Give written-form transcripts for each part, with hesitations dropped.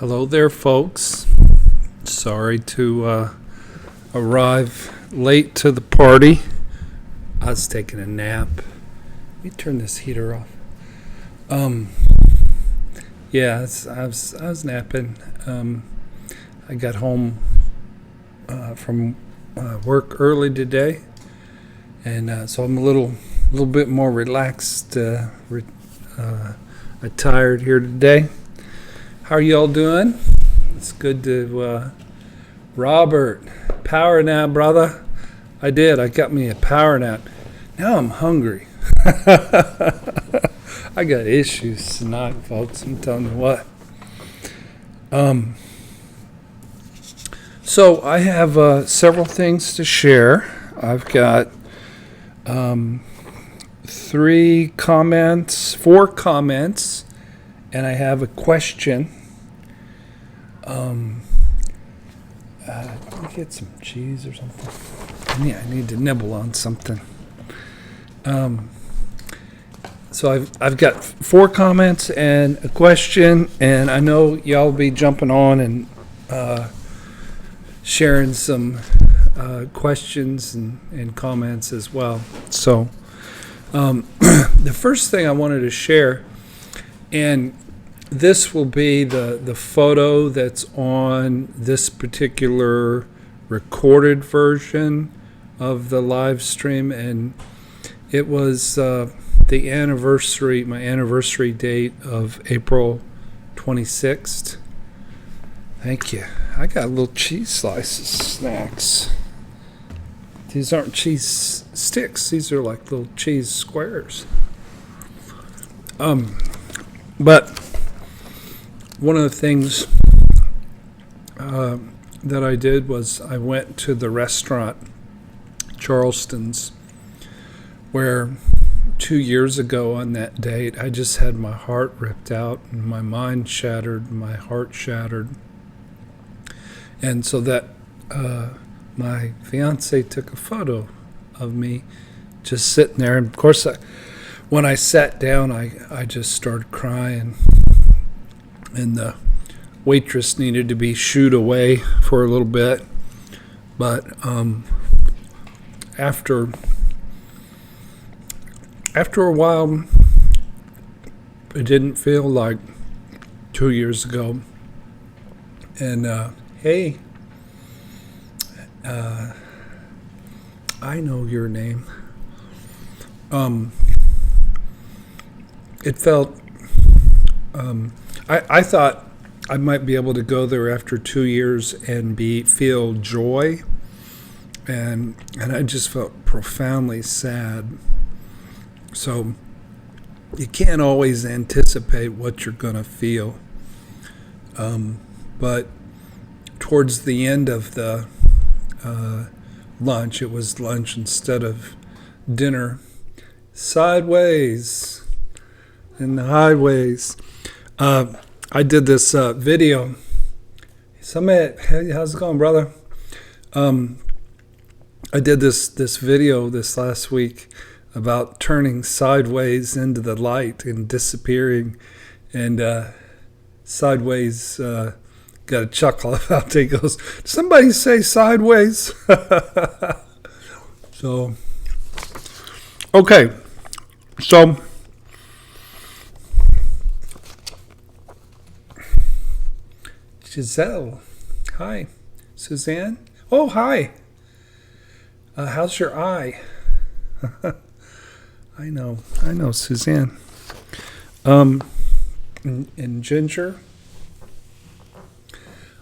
Hello there, folks. Sorry to arrive late to the party. I was taking a nap. Let me turn this heater off. Yeah, I was napping. I got home from work early today, and so I'm a little bit more relaxed, tired here today. How are y'all doing? It's good to Robert, power nap, brother. I did. I got me a power nap. Now I'm hungry. I got issues tonight, folks. I'm telling you what. So I have several things to share. I've got 4 comments, and I have a question. Let me get some cheese or something. Yeah, I need to nibble on something. So I've got 4 comments and a question, and I know y'all will be jumping on and sharing some questions and comments as well. So the first thing I wanted to share, and this will be the photo that's on this particular recorded version of the live stream, and it was my anniversary date of April 26th. Thank you. I got little cheese slices, snacks. These aren't cheese sticks. These are like little cheese squares. But one of the things that I did was I went to the restaurant, Charleston's, where 2 years ago on that date, I just had my heart ripped out and my mind shattered, my heart shattered. And so that my fiance took a photo of me just sitting there. And of course, when I sat down, I just started crying. And the waitress needed to be shooed away for a little bit. But after a while, it didn't feel like 2 years ago. And hey, I know your name. It felt, I thought I might be able to go there after 2 years and feel joy, and I just felt profoundly sad. So you can't always anticipate what you're going to feel. But towards the end of the lunch, it was lunch instead of dinner, sideways in the highways. I did this video. Hey, how's it going, brother? I did this video this last week about turning sideways into the light and disappearing, and sideways got a chuckle about it. He goes, somebody say sideways. So okay, so Giselle, hi. Suzanne, oh hi. How's your eye? I know, Suzanne. And Ginger,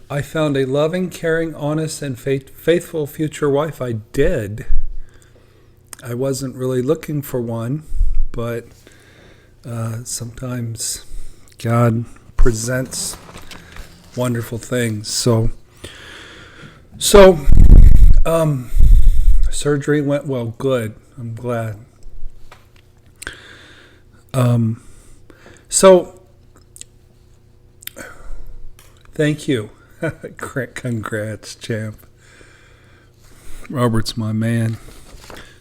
I found a loving, caring, honest, and faithful future wife. I did. I wasn't really looking for one, but sometimes God presents wonderful things. So surgery went well. Good. I'm glad. So thank you. Congrats, champ. Robert's my man.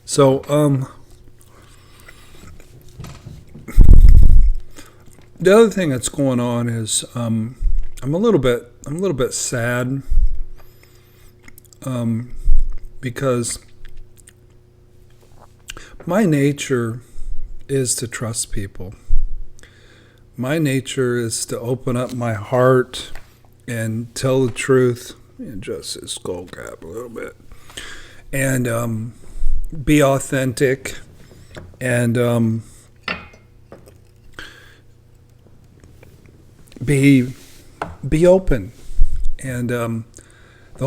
So the other thing that's going on is I'm a little bit sad because my nature is to trust people. My nature is to open up my heart and tell the truth, and just his skull cap a little bit, and be authentic, and be open. And the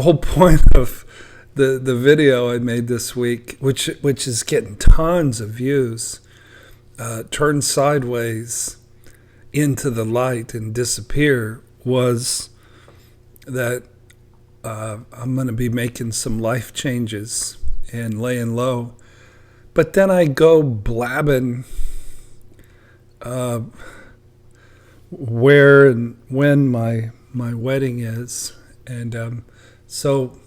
whole point of the video I made this week, which is getting tons of views, turn sideways into the light and disappear, was that I'm going to be making some life changes and laying low. But then I go blabbing where and when my wedding is. And so,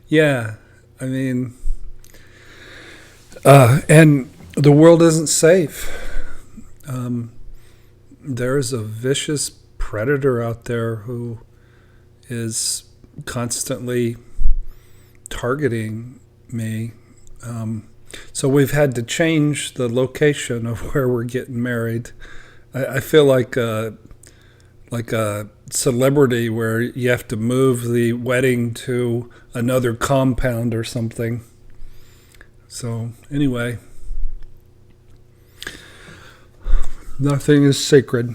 yeah, I mean, and the world isn't safe. There's a vicious predator out there who is constantly targeting me. So we've had to change the location of where we're getting married. I feel like a celebrity where you have to move the wedding to another compound or something. So anyway, nothing is sacred.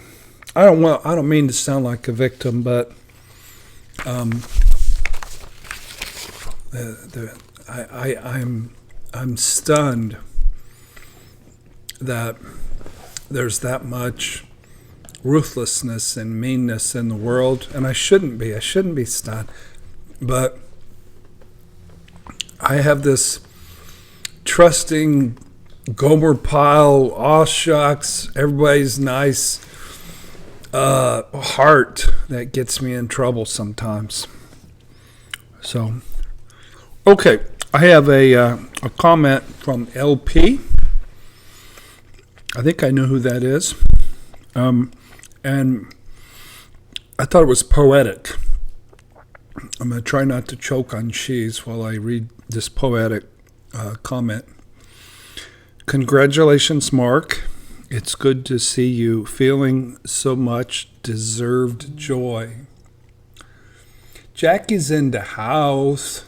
I don't mean to sound like a victim, but I'm stunned that there's that much ruthlessness and meanness in the world, and I shouldn't be stunned, but I have this trusting Gomer Pyle, aw shucks, everybody's nice heart that gets me in trouble sometimes. So, okay, I have a comment from LP. I think I know who that is. And I thought it was poetic. I'm going to try not to choke on cheese while I read this poetic comment. Congratulations, Mark. It's good to see you feeling so much deserved joy. Jackie's in the house.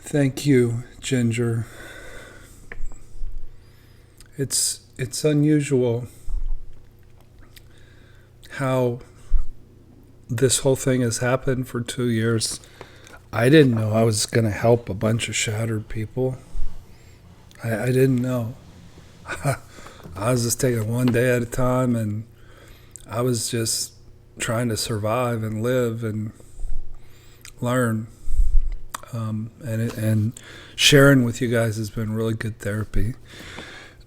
Thank you, Ginger. It's unusual how this whole thing has happened for 2 years. I didn't know I was going to help a bunch of shattered people. I didn't know. I was just taking one day at a time, and I was just trying to survive and live and learn. And sharing with you guys has been really good therapy.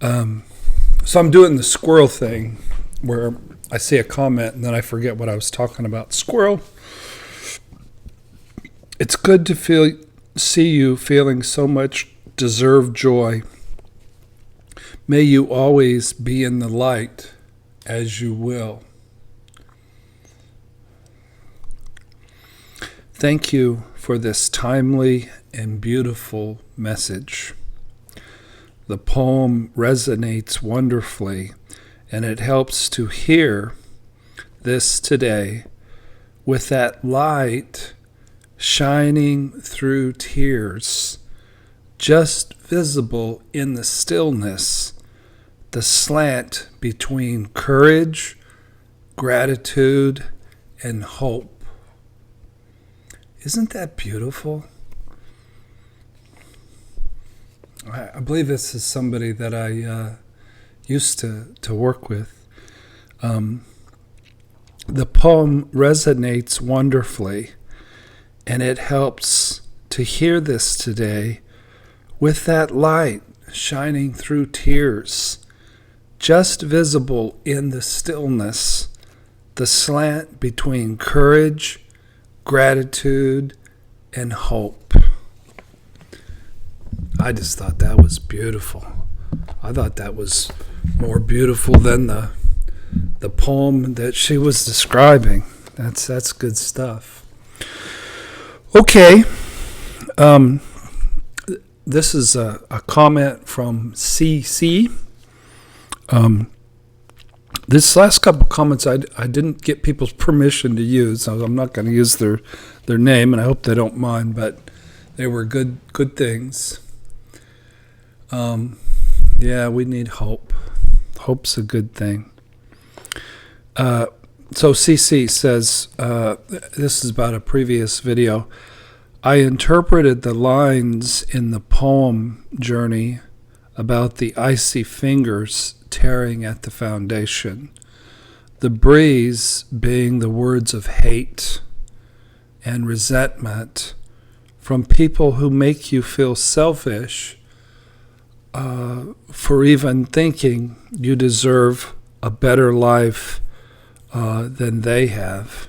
So I'm doing the squirrel thing where I see a comment and then I forget what I was talking about. Squirrel. It's good to see you feeling so much deserved joy. May you always be in the light as you will. Thank you for this timely and beautiful message. The poem resonates wonderfully, and it helps to hear this today with that light shining through tears, just visible in the stillness, the slant between courage, gratitude, and hope. Isn't that beautiful? I believe this is somebody that I used to work with. The poem resonates wonderfully, and it helps to hear this today with that light shining through tears, just visible in the stillness, the slant between courage, gratitude, and hope. I just thought that was beautiful. I thought that was more beautiful than the the poem that she was describing. That's good stuff. Okay. This is a comment from CC. This last couple comments I didn't get people's permission to use, so I'm not going to use their name, and I hope they don't mind, but they were good things. Yeah, we need hope. Hope's a good thing. So CC says, this is about a previous video. I interpreted the lines in the poem Journey about the icy fingers tearing at the foundation, the breeze being the words of hate and resentment from people who make you feel selfish for even thinking you deserve a better life than they have.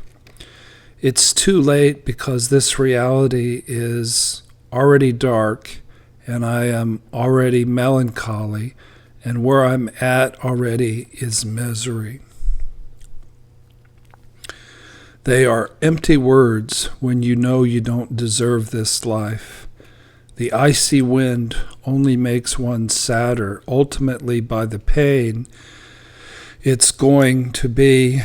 It's too late because this reality is already dark and I am already melancholy, and where I'm at already is misery. They are empty words when you know you don't deserve this life. The icy wind only makes one sadder, ultimately by the pain it's going to be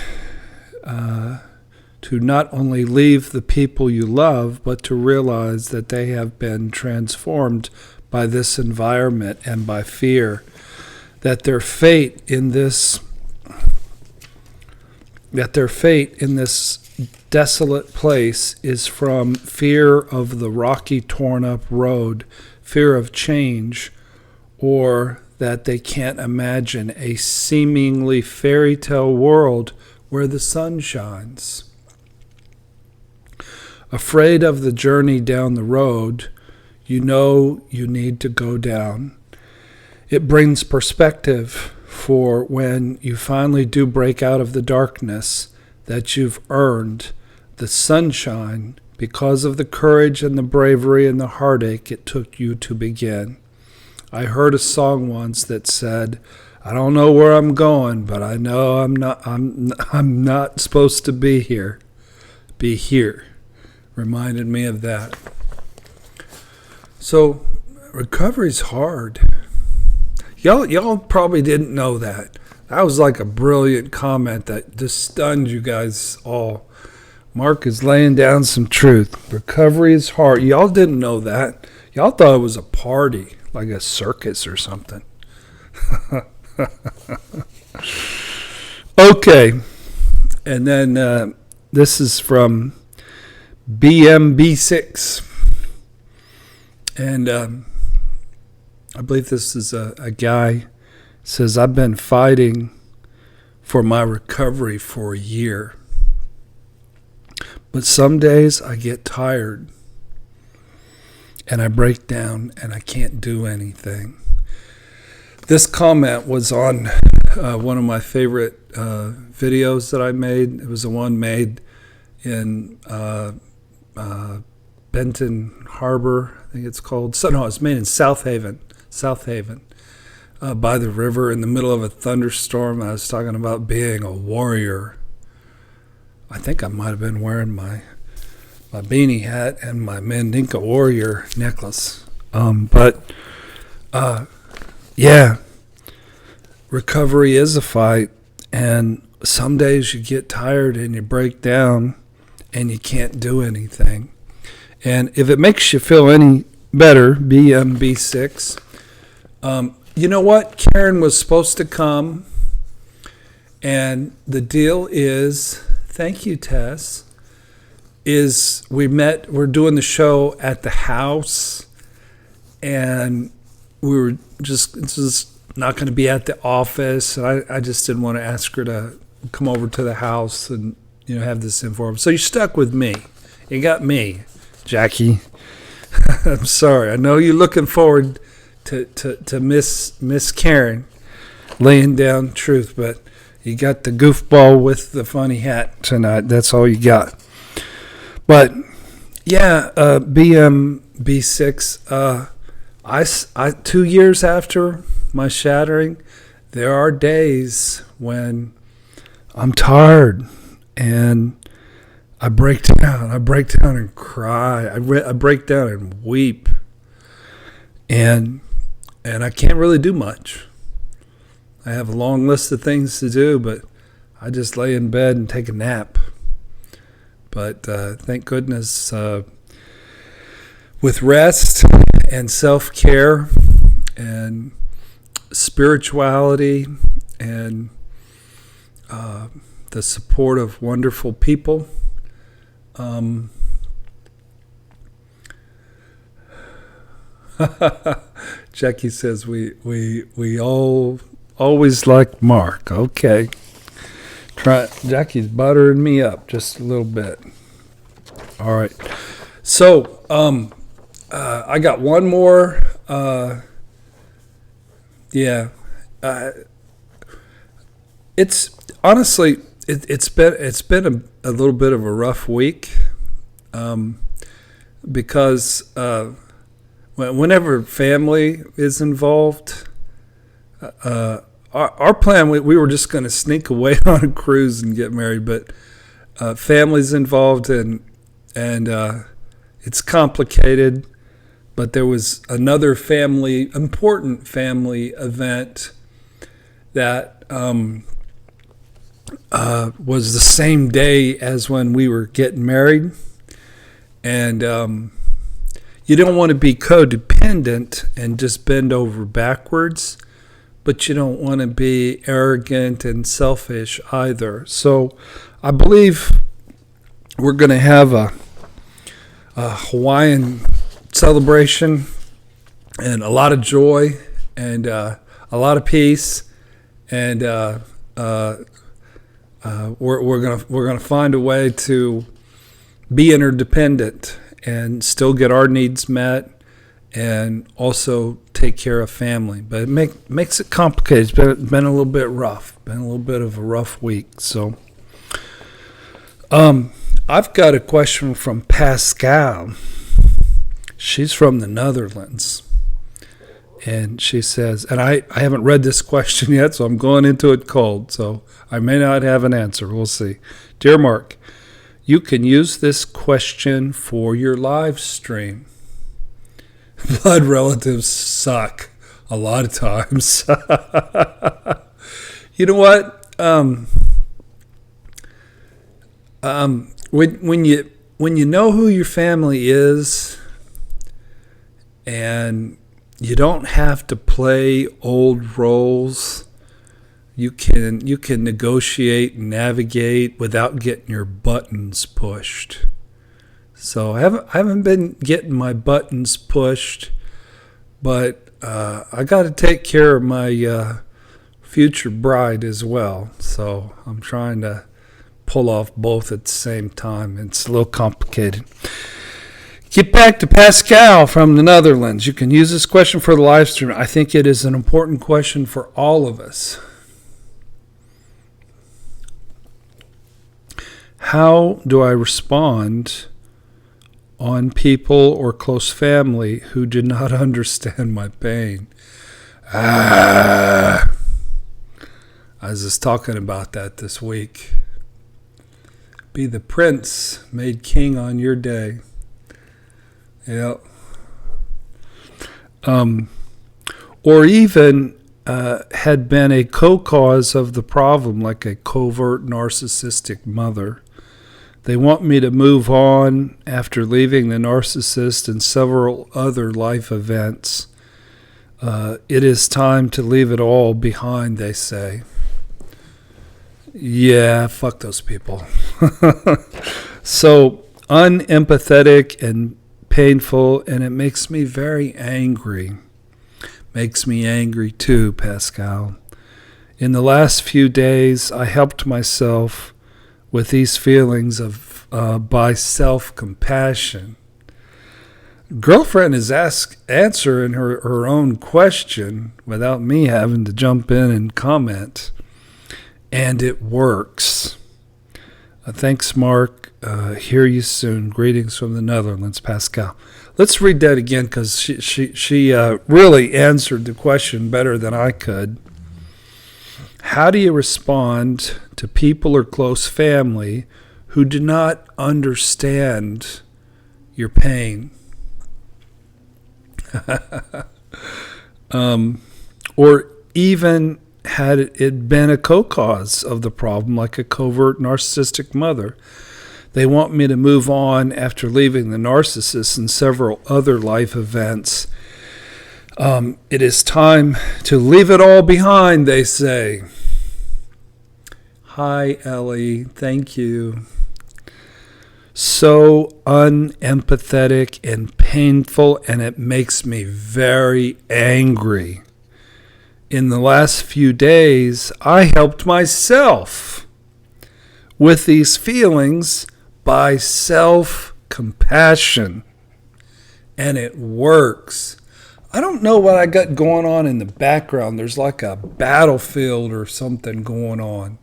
to not only leave the people you love, but to realize that they have been transformed by this environment and by fear, that their fate in this desolate place is from fear of the rocky, torn up road, fear of change, or that they can't imagine a seemingly fairy tale world where the sun shines. Afraid of the journey down the road you know you need to go down. It brings perspective for when you finally do break out of the darkness, that you've earned the sunshine because of the courage and the bravery and the heartache it took you to begin. I heard a song once that said, I don't know where I'm going, but I know I'm not supposed to be here. Be here. Reminded me of that. So recovery's hard. Y'all probably didn't know that. That was like a brilliant comment that just stunned you guys all. Mark is laying down some truth. Recovery is hard. Y'all didn't know that. Y'all thought it was a party, like a circus or something. Okay. And then this is from BMB6. And I believe this is a guy says, I've been fighting for my recovery for a year. But some days I get tired and I break down and I can't do anything. This comment was on one of my favorite videos that I made. It was the one made in Benton Harbor, I think it's called. So, no, it's made in South Haven, by the river in the middle of a thunderstorm. I was talking about being a warrior. I think I might have been wearing my beanie hat and my Mandinka warrior necklace. Yeah, recovery is a fight, and some days you get tired and you break down and you can't do anything. And if it makes you feel any better, BMB6, you know what? Karen was supposed to come, and the deal is, thank you, Tess, is we're doing the show at the house, and we were just, this is not going to be at the office, and I just didn't want to ask her to come over to the house and, have this informal. So you're stuck with me. You got me, Jackie. I'm sorry. I know you're looking forward to Miss Karen laying down truth, but you got the goofball with the funny hat tonight. That's all you got. But yeah, BMB6. I 2 years after my shattering, there are days when I'm tired, and I break down. I break down and cry. I break down and weep, and I can't really do much. I have a long list of things to do, but I just lay in bed and take a nap. But thank goodness, with rest and self-care and spirituality and the support of wonderful people, Jackie says we all always like Mark. Okay. Jackie's buttering me up just a little bit. All right. So, I got one more. It's honestly, it's been a little bit of a rough week, because whenever family is involved, our plan, we were just going to sneak away on a cruise and get married, but family's involved, and it's complicated. But there was another important family event that was the same day as when we were getting married. And you don't want to be codependent and just bend over backwards, but you don't want to be arrogant and selfish either. So I believe we're going to have a Hawaiian celebration and a lot of joy and a lot of peace, and we're gonna find a way to be interdependent and still get our needs met and also take care of family. But it makes it complicated. It's been a little bit rough. Been a little bit of a rough week. So I've got a question from Pascal. She's from the Netherlands. And she says, and I haven't read this question yet, so I'm going into it cold, so I may not have an answer. We'll see. Dear Mark, you can use this question for your live stream. Blood relatives suck a lot of times. You know what? When you know who your family is, and you don't have to play old roles. You can negotiate and navigate without getting your buttons pushed. So I haven't been getting my buttons pushed, but I got to take care of my future bride as well. So I'm trying to pull off both at the same time. It's a little complicated. Get back to Pascal from the Netherlands. You can use this question for the live stream. I think it is an important question for all of us. How do I respond on people or close family who do not understand my pain? I was just talking about that this week. Be the prince made king on your day. Yeah. Or even had been a co-cause of the problem, like a covert narcissistic mother. They want me to move on after leaving the narcissist and several other life events. It is time to leave it all behind, they say. Yeah, fuck those people. So unempathetic and painful, and it makes me very angry. Makes me angry too, Pascal. In the last few days, I helped myself with these feelings of by self-compassion. Girlfriend is answering her own question without me having to jump in and comment, and it works. Thanks, Mark. Hear you soon. Greetings from the Netherlands, Pascal. Let's read that again, because she really answered the question better than I could. How do you respond to people or close family who do not understand your pain? Or even had it been a co-cause of the problem, like a covert narcissistic mother. They want me to move on after leaving the narcissist and several other life events. It is time to leave it all behind, they say. Hi, Ellie. Thank you. So unempathetic and painful, and it makes me very angry. In the last few days, I helped myself with these feelings by self-compassion, and it works. I don't know what I got going on in the background. There's like a battlefield or something going on.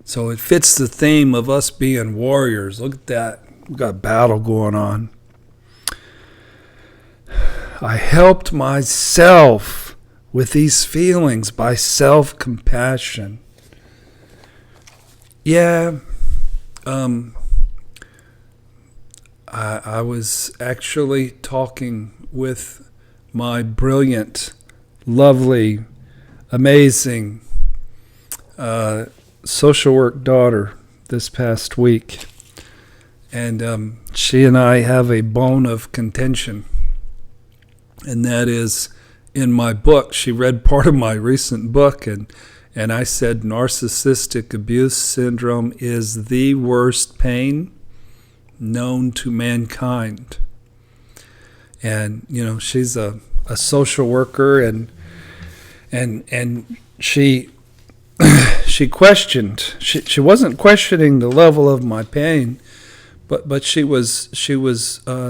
So it fits the theme of us being warriors. Look at that. We've got battle going on. I helped myself with these feelings by self-compassion. Yeah, I was actually talking with my brilliant, lovely, amazing social work daughter this past week. And she and I have a bone of contention. And that is, in my book, she read part of my recent book, and I said narcissistic abuse syndrome is the worst pain known to mankind. And, you know, she's a social worker, and she questioned. She wasn't questioning the level of my pain, but she was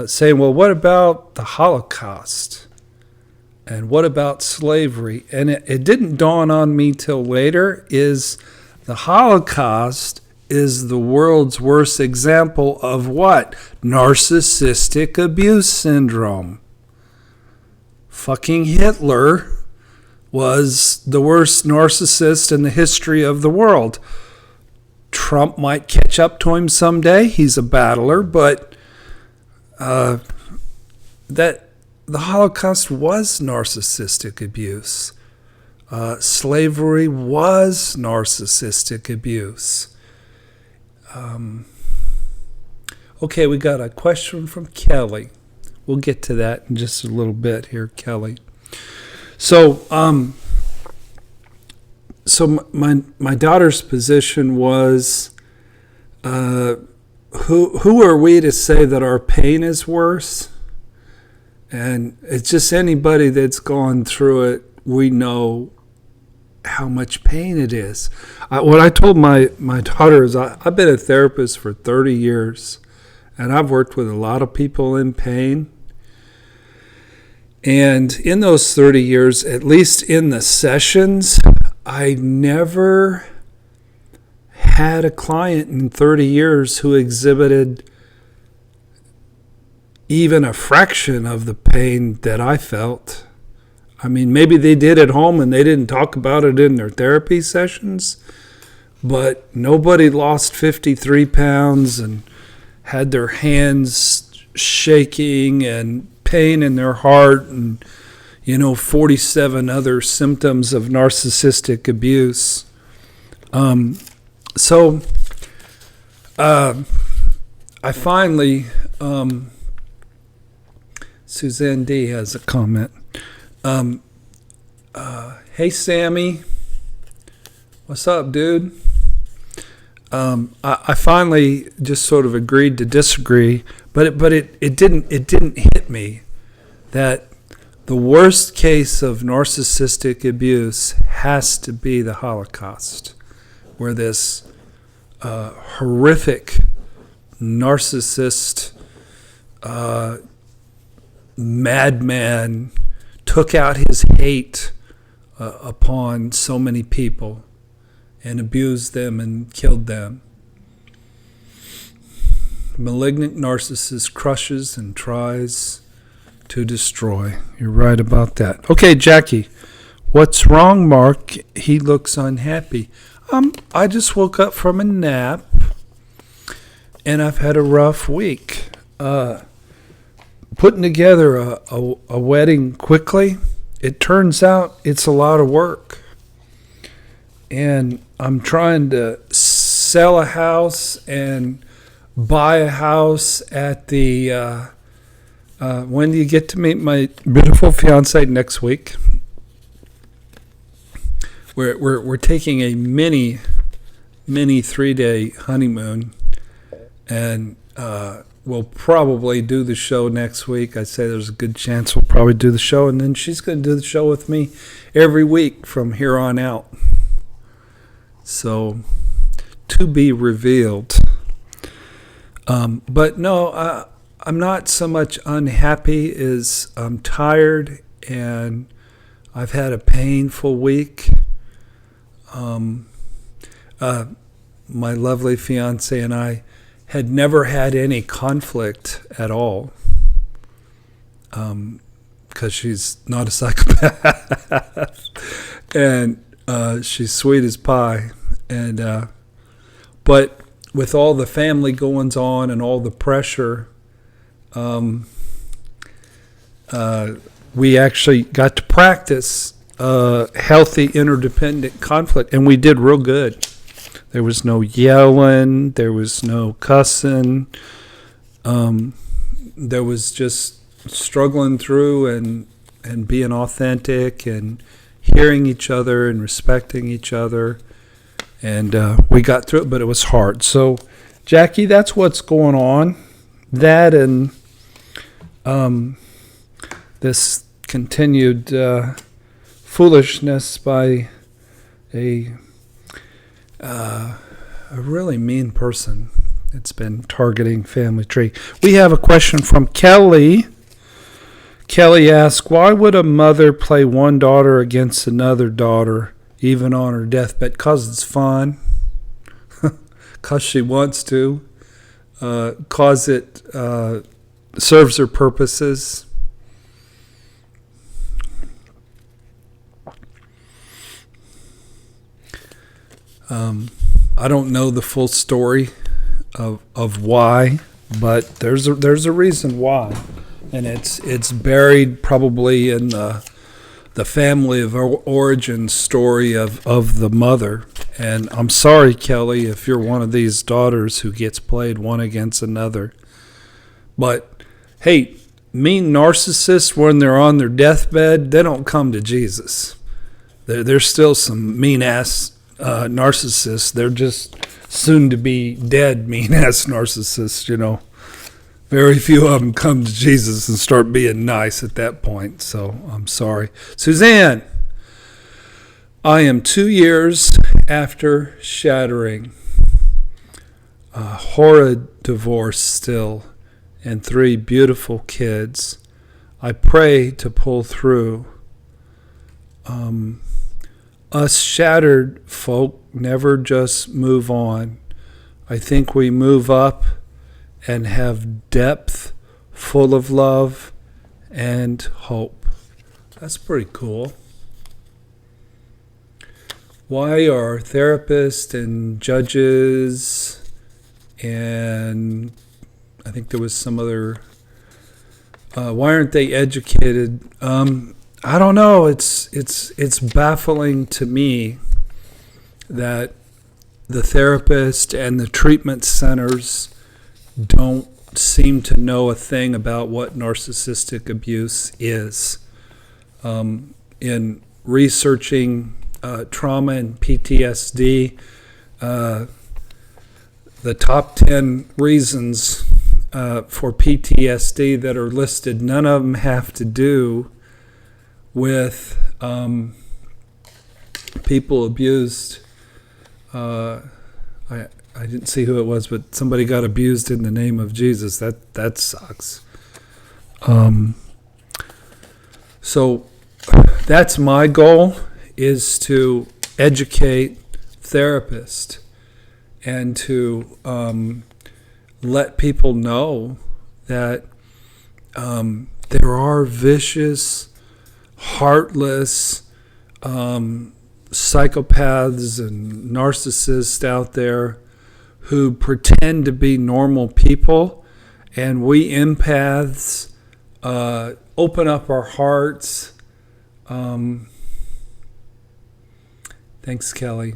saying, well, what about the Holocaust? And what about slavery? And it didn't dawn on me till later, is the Holocaust is the world's worst example of what? Narcissistic abuse syndrome. Fucking Hitler was the worst narcissist in the history of the world. Trump might catch up to him someday. He's a battler, but the Holocaust was narcissistic abuse. Slavery was narcissistic abuse. Okay, we got a question from Kelly. We'll get to that in just a little bit here, Kelly. So my daughter's position was, who are we to say that our pain is worse? And it's just anybody that's gone through it, we know how much pain it is. What I told my daughter is, I've been a therapist for 30 years, and I've worked with a lot of people in pain. And in those 30 years, at least in the sessions, I never had a client in 30 years who exhibited even a fraction of the pain that I felt. I mean, maybe they did at home and they didn't talk about it in their therapy sessions, but nobody lost 53 pounds and had their hands shaking and pain in their heart and, 47 other symptoms of narcissistic abuse. So I finally, Suzanne D has a comment. Hey, Sammy. What's up, dude? I finally just sort of agreed to disagree, but it didn't hit me that the worst case of narcissistic abuse has to be the Holocaust, where this horrific narcissist madman took out his hate upon so many people and abused them and killed them. Malignant narcissist crushes and tries to destroy. You're right about that. Okay, Jackie, What's wrong, Mark? He looks unhappy. I just woke up from a nap, and I've had a rough week. Putting together a wedding quickly, it turns out it's a lot of work. And I'm trying to sell a house and buy a house at the, when do you get to meet my beautiful fiance? Next week. We're taking a mini 3-day honeymoon, and we'll probably do the show next week. I'd say there's a good chance we'll probably do the show, and then she's going to do the show with me every week from here on out. So, to be revealed. But no, I'm not so much unhappy as I'm tired, and I've had a painful week. My lovely fiance and I had never had any conflict at all, because she's not a psychopath, and she's sweet as pie, and but with all the family goings on and all the pressure, we actually got to practice healthy interdependent conflict, and we did real good. There was no yelling, there was no cussing, there was just struggling through and being authentic and hearing each other and respecting each other, and we got through it, but it was hard. So, Jackie, that's what's going on. That and this continued foolishness by a really mean person. It's been targeting Family Tree. We have a question from Kelly. Kelly asks, why would a mother play one daughter against another daughter, even on her deathbed? Because it's fun. Because she wants to. Because it serves her purposes. I don't know the full story of why, but there's a reason why, and it's buried probably in the family of origin story of the mother. And I'm sorry, Kelly, if you're one of these daughters who gets played one against another. But hey, mean narcissists, when they're on their deathbed, they don't come to Jesus. There's still some mean ass narcissists. They're just soon to be dead mean ass narcissists, you know. Very few of them come to Jesus and start being nice at that point. So I'm sorry. Suzanne, I am 2 years after shattering. A horrid divorce still, and 3 beautiful kids. I pray to pull through. Us shattered folk never just move on. I think we move up and have depth full of love and hope. That's pretty cool. Why are therapists and judges and I think there was some other, why aren't they educated? I don't know. It's baffling to me that the therapist and the treatment centers don't seem to know a thing about what narcissistic abuse is. In researching trauma and PTSD, the top 10 reasons for PTSD that are listed, none of them have to do with people abused. I didn't see who it was, but somebody got abused in the name of Jesus. That sucks. So that's my goal, is to educate therapists and to let people know that there are vicious, heartless, psychopaths and narcissists out there who pretend to be normal people, and we empaths open up our hearts. Thanks, Kelly.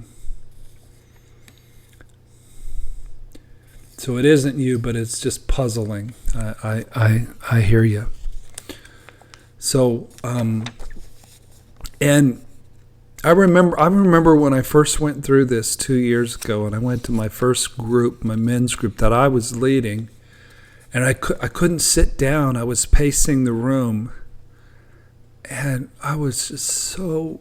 So it isn't you, but it's just puzzling. I hear you. So, and I remember when I first went through this 2 years ago, and I went to my first group, my men's group that I was leading, and I couldn't sit down. I was pacing the room, and I was just so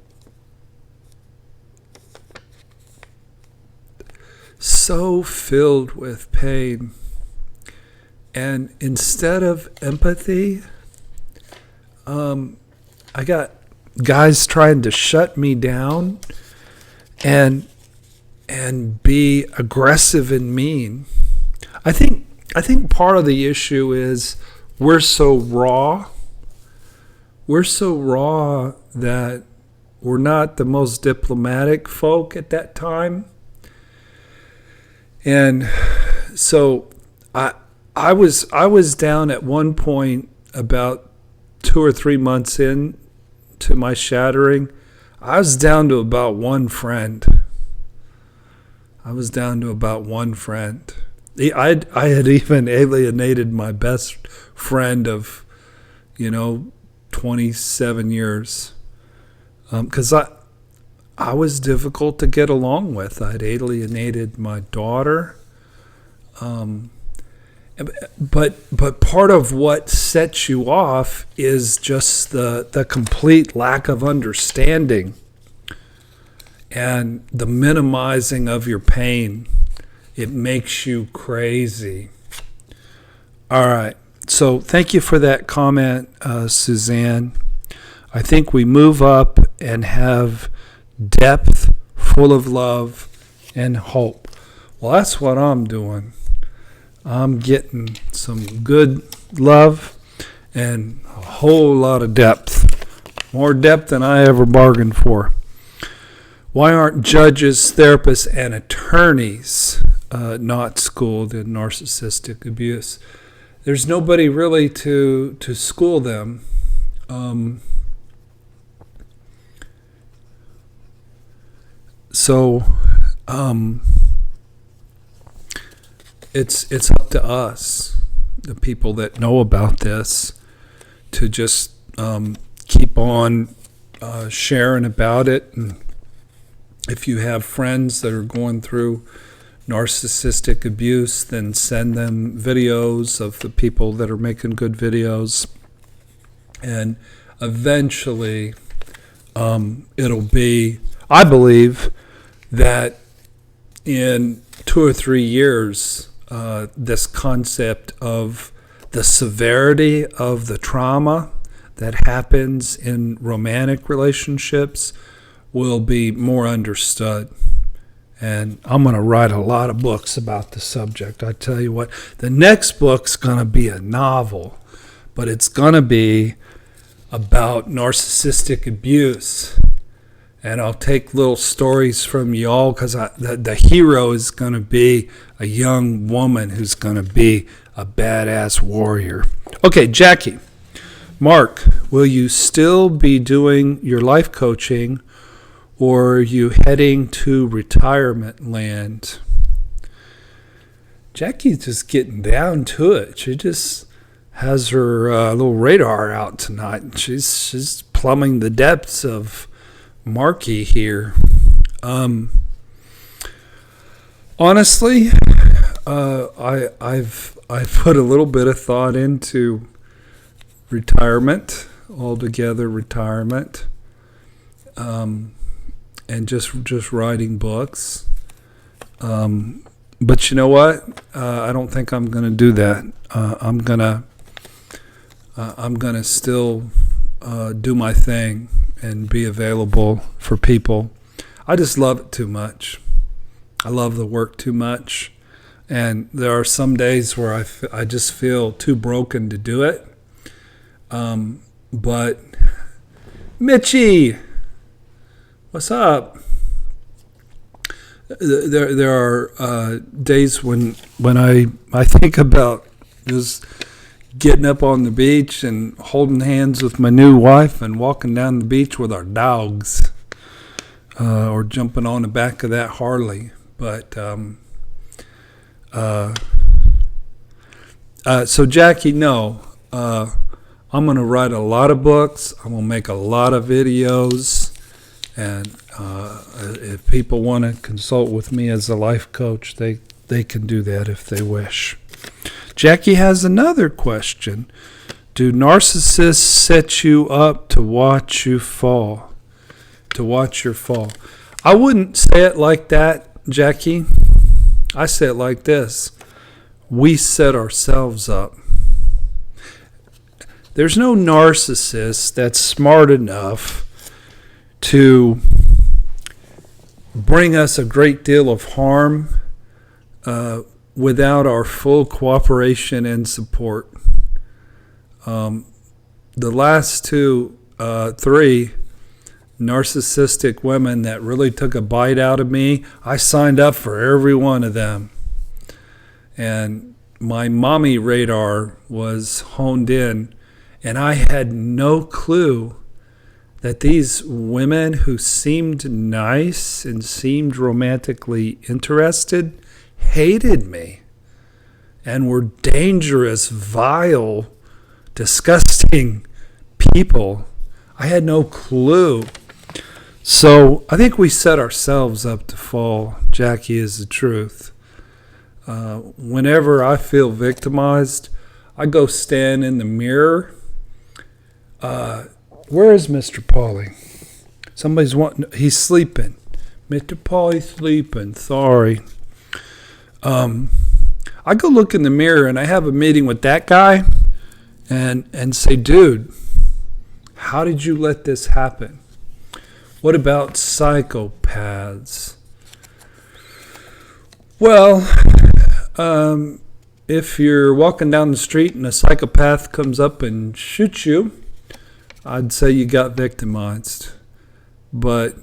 filled with pain. And instead of empathy, I got guys trying to shut me down and be aggressive and mean. I think part of the issue is we're so raw. We're so raw that we're not the most diplomatic folk at that time. And so I was down at one point about 2 or 3 months in to my shattering. I was down to about one friend. I had even alienated my best friend of, 27 years. Because I was difficult to get along with. I'd alienated my daughter. But part of what sets you off is just the complete lack of understanding and the minimizing of your pain. It makes you crazy. All right. So thank you for that comment, Suzanne. I think we move up and have depth, full of love and hope. Well, that's what I'm doing. I'm getting some good love and a whole lot of depth. More depth than I ever bargained for. Why aren't judges, therapists, and attorneys not schooled in narcissistic abuse? There's nobody really to school them. So it's up to us, the people that know about this, to just keep on sharing about it. And if you have friends that are going through narcissistic abuse, then send them videos of the people that are making good videos. And eventually it'll be, I believe, that in 2 or 3 years, this concept of the severity of the trauma that happens in romantic relationships will be more understood. And I'm going to write a lot of books about the subject. I tell you what, the next book's going to be a novel, but it's going to be about narcissistic abuse. And I'll take little stories from y'all, because the hero is going to be a young woman who's going to be a badass warrior. Okay, Jackie. Mark, will you still be doing your life coaching, or are you heading to retirement land? Jackie's just getting down to it. She just has her little radar out tonight. She's plumbing the depths of Marky here. Honestly, I've put a little bit of thought into retirement, altogether retirement, and just writing books. But you know what? I don't think I'm going to do that. I'm gonna still do my thing and be available for people. I just love it too much. I love the work too much. And there are some days where I just feel too broken to do it. But Mitchie, What's up? There are days when I think about just getting up on the beach and holding hands with my new wife and walking down the beach with our dogs, or jumping on the back of that Harley. But so Jackie, no, I'm going to write a lot of books. I'm going to make a lot of videos. And if people want to consult with me as a life coach, they can do that if they wish. Jackie has another question. Do narcissists set you up to watch you fall? To watch your fall? I wouldn't say it like that, Jackie. I say it like this. We set ourselves up. There's no narcissist that's smart enough to bring us a great deal of harm without our full cooperation and support. The last three narcissistic women that really took a bite out of me, I signed up for every one of them. And my mommy radar was honed in, and I had no clue that these women who seemed nice and seemed romantically interested hated me and were dangerous, vile, disgusting people. I had no clue. So I think we set ourselves up to fall, Jackie, is the truth. Whenever I feel victimized, I go stand in the mirror. Where is Mr. Pauly? Somebody's wanting. He's sleeping. Mr. Pauly's sleeping. Sorry. I go look in the mirror and I have a meeting with that guy, and say, dude, how did you let this happen? What about psychopaths? Well, if you're walking down the street and a psychopath comes up and shoots you, I'd say you got victimized. But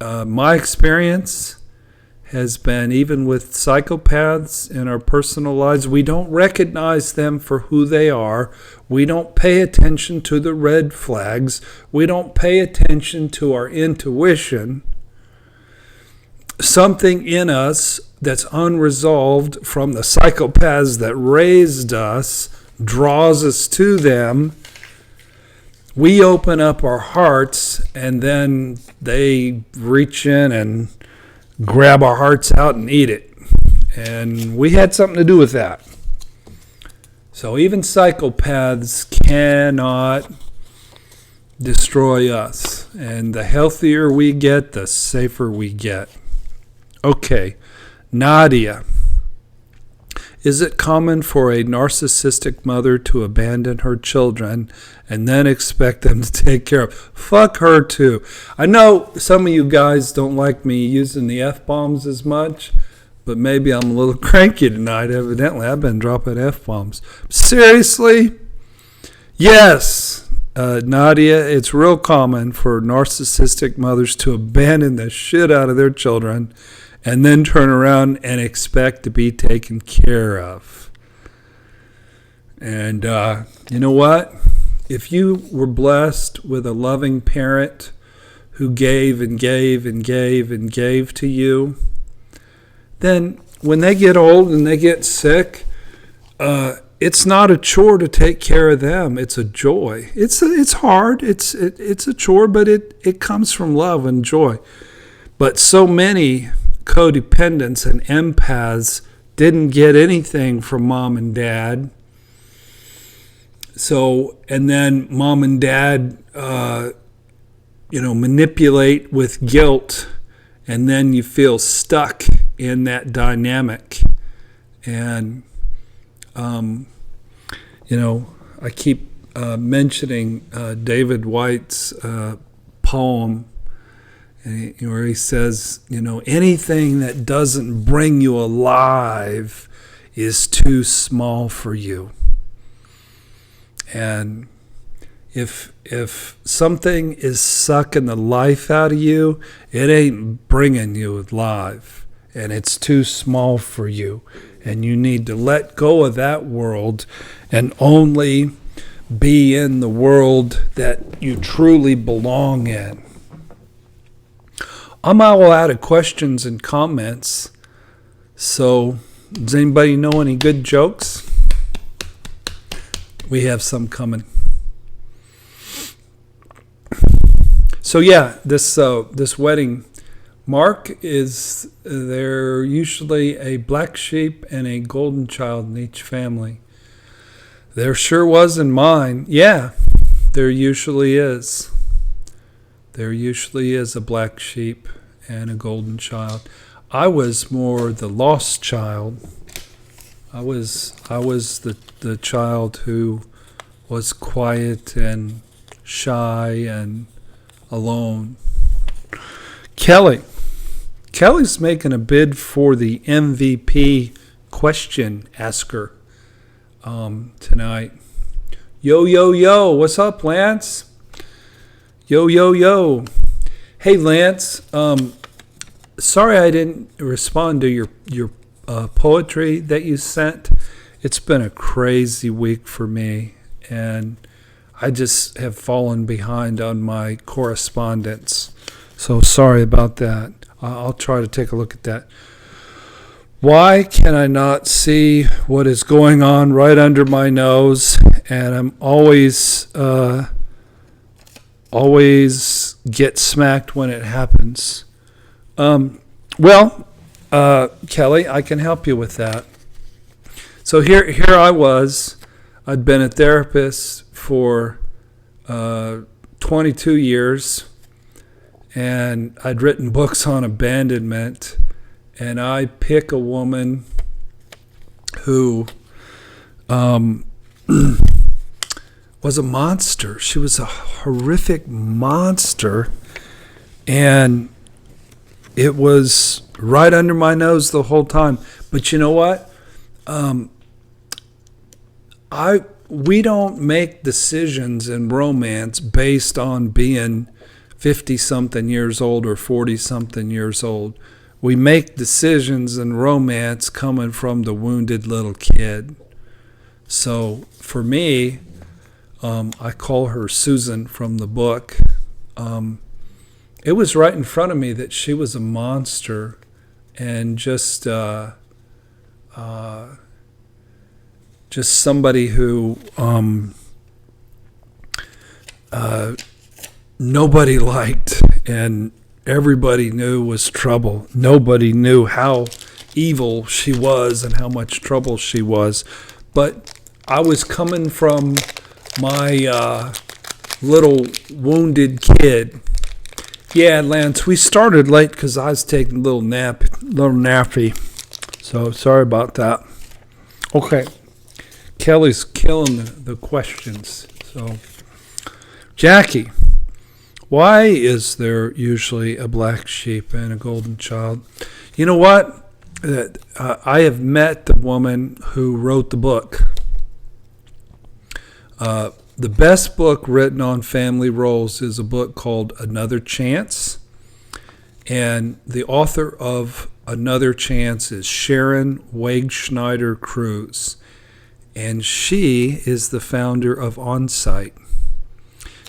my experience has been, even with psychopaths in our personal lives, we don't recognize them for who they are. We don't pay attention to the red flags. We don't pay attention to our intuition. Something in us that's unresolved from the psychopaths that raised us draws us to them. We open up our hearts, and then they reach in and grab our hearts out and eat it. And we had something to do with that. So even psychopaths cannot destroy us. And the healthier we get, the safer we get. Okay, Nadia. Is it common for a narcissistic mother to abandon her children and then expect them to take care of? Fuck her too. I know some of you guys don't like me using the F-bombs as much, but maybe I'm a little cranky tonight. Evidently, I've been dropping F-bombs. Seriously? Yes, Nadia, it's real common for narcissistic mothers to abandon the shit out of their children and then turn around and expect to be taken care of. And you know what? If you were blessed with a loving parent who gave and gave and gave and gave to you, then when they get old and they get sick, it's not a chore to take care of them. It's a joy. It's hard. It's a chore, but it comes from love and joy. But so many codependents and empaths didn't get anything from mom and dad. So, and then mom and dad, manipulate with guilt, and then you feel stuck in that dynamic. And, I keep mentioning David White's poem, where he says, anything that doesn't bring you alive is too small for you. And If something is sucking the life out of you, it ain't bringing you alive, and it's too small for you, and you need to let go of that world and only be in the world that you truly belong in. I'm all out of questions and comments, so does anybody know any good jokes? We have some coming. So yeah, this wedding, Mark, is there usually a black sheep and a golden child in each family? There sure was in mine. Yeah, there usually is. There usually is a black sheep and a golden child. I was more the lost child. I was the child who was quiet and shy and alone. Kelly's making a bid for the MVP question asker tonight. Yo, what's up, Lance? Yo. Hey, Lance. Sorry I didn't respond to your poetry that you sent. It's been a crazy week for me, and I just have fallen behind on my correspondence. So sorry about that. I'll try to take a look at that. Why can I not see what is going on right under my nose? And I'm always get smacked when it happens. Kelly, I can help you with that. So here I was. I'd been a therapist for 22 years, and I'd written books on abandonment, and I pick a woman who was a monster. She was a horrific monster, and it was right under my nose the whole time. But you know what? We don't make decisions in romance based on being 50-something years old or 40-something years old. We make decisions in romance coming from the wounded little kid. So for me, I call her Susan from the book. It was right in front of me that she was a monster, and just somebody who nobody liked and everybody knew was trouble. Nobody knew how evil she was and how much trouble she was. But I was coming from my little wounded kid. Yeah, Lance, we started late because I was taking a little nappy. So sorry about that. Okay. Kelly's killing the questions. So, Jackie, why is there usually a black sheep and a golden child? You know what? I have met the woman who wrote the book. The best book written on family roles is a book called Another Chance. And the author of Another Chance is Sharon Wegschieder-Cruse. And she is the founder of OnSite.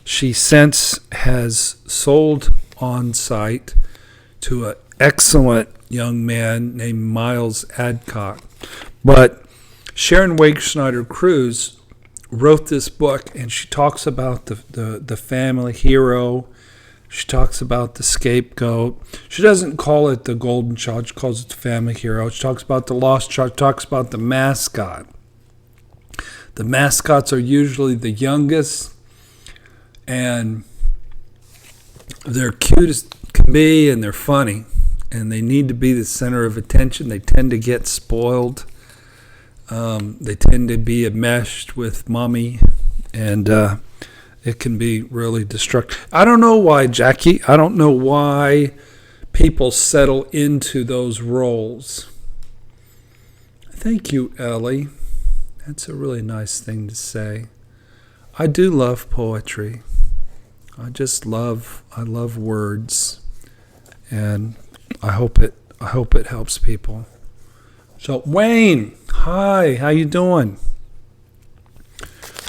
She since has sold OnSite to an excellent young man named Miles Adcock. But Sharon Wegschieder-Cruse wrote this book, and she talks about the family hero. She talks about the scapegoat. She doesn't call it the golden child. She calls it the family hero. She talks about the lost child. She talks about the mascot. The mascots are usually the youngest, and they're cute as can be, and they're funny, and they need to be the center of attention. They tend to get spoiled. They tend to be enmeshed with mommy, and it can be really destructive. I don't know why, Jackie. I don't know why people settle into those roles. Thank you, Ellie. That's a really nice thing to say. I do love poetry. I love words, and I hope it helps people. So Wayne, hi, how you doing?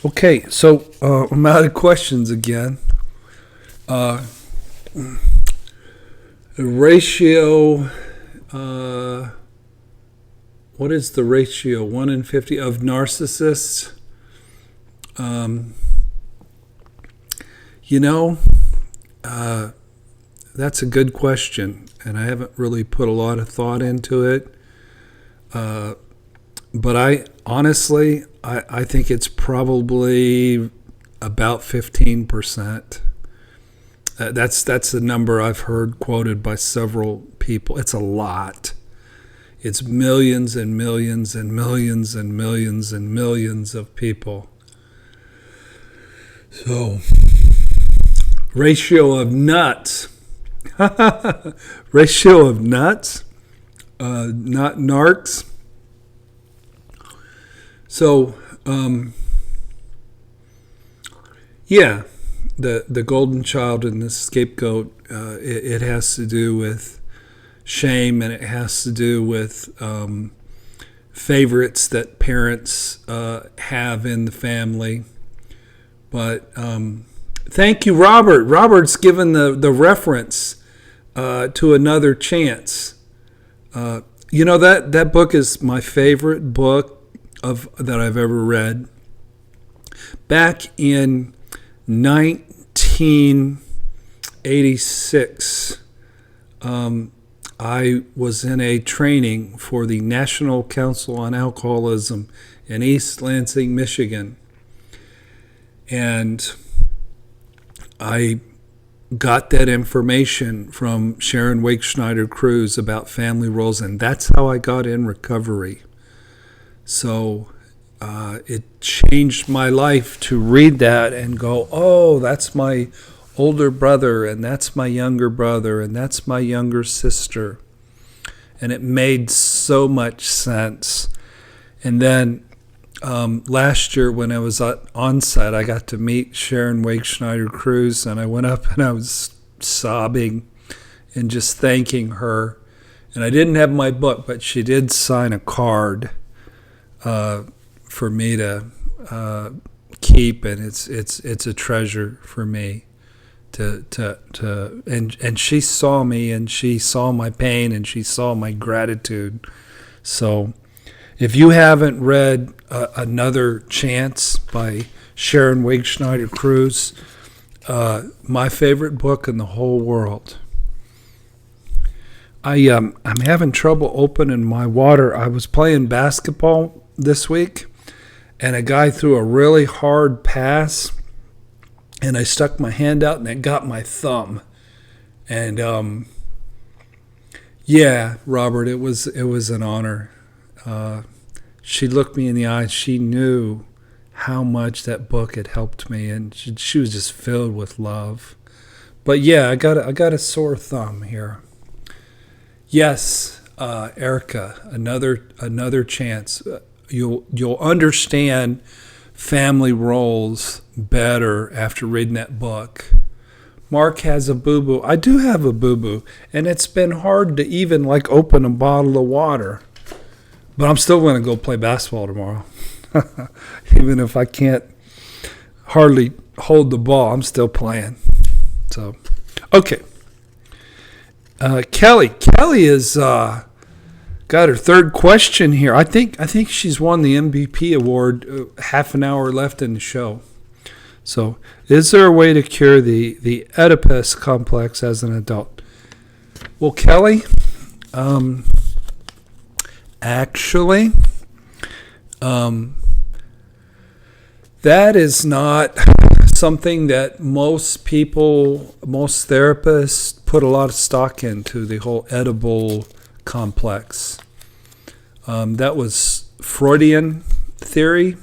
Okay, so I'm out of questions again. The ratio, what is the ratio, 1 in 50 of narcissists? That's a good question, and I haven't really put a lot of thought into it. But I think it's probably about 15%. That's the number I've heard quoted by several people. It's a lot. It's millions and millions and millions and millions and millions of people. So, ratio of nuts. Ratio of nuts, not narcs. So, the golden child and the scapegoat, it has to do with shame, and it has to do with favorites that parents have in the family. But thank you, Robert. Robert's given the reference to Another Chance. That book is my favorite book that I've ever read. Back in 1986, I was in a training for the National Council on Alcoholism in East Lansing, Michigan. And I got that information from Sharon Wegschieder-Cruse about family roles, and that's how I got in recovery. So it changed my life to read that and go, oh, that's my older brother, and that's my younger brother, and that's my younger sister. And it made so much sense. And then last year when I was on site, I got to meet Sharon Wegschieder-Cruse, and I went up and I was sobbing and just thanking her. And I didn't have my book, but she did sign a card for me to keep, and it's a treasure for me and she saw me, and she saw my pain, and she saw my gratitude. So if you haven't read Another Chance by Sharon Wegschieder-Cruse, my favorite book in the whole world. I'm having trouble opening my water. I was playing basketball this week, and a guy threw a really hard pass, and I stuck my hand out, and it got my thumb. And Robert, it was an honor. She looked me in the eyes. She knew how much that book had helped me, and she was just filled with love. But I got a sore thumb here. Yes, Erica, another chance. You'll understand family roles better after reading that book. Mark has a boo-boo. I do have a boo-boo, and it's been hard to even open a bottle of water. But I'm still going to go play basketball tomorrow. Even if I can't hardly hold the ball, I'm still playing. So, okay. Kelly is got her third question here. I think she's won the MVP award. Half an hour left in the show. So, is there a way to cure the Oedipus complex as an adult? Well, Kelly, actually, that is not something that most therapists put a lot of stock into, the whole edible complex. That was Freudian theory,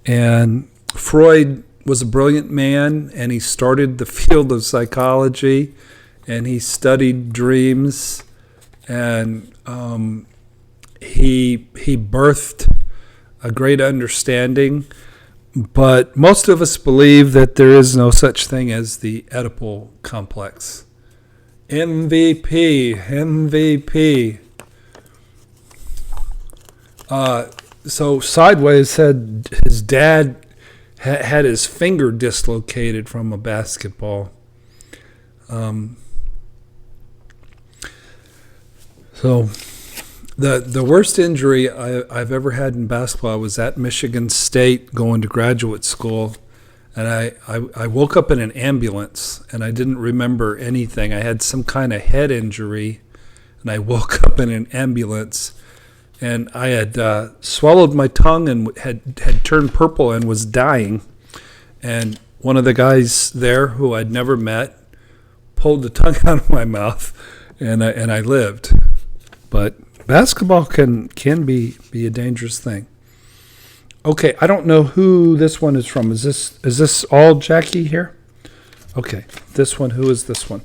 and Freud was a brilliant man, and he started the field of psychology, and he studied dreams, and he birthed a great understanding. But most of us believe that there is no such thing as the Oedipal complex. MVP. So Sideways said his dad had his finger dislocated from a basketball. So the worst injury I've ever had in basketball, I was at Michigan State going to graduate school, and I woke up in an ambulance, and I didn't remember anything. I had some kind of head injury, and I woke up in an ambulance, and I had swallowed my tongue and had turned purple and was dying. And one of the guys there who I'd never met pulled the tongue out of my mouth, and I lived. But basketball can be a dangerous thing. Okay, I don't know who this one is from. Is this all Jackie here? Okay, this one. Who is this one?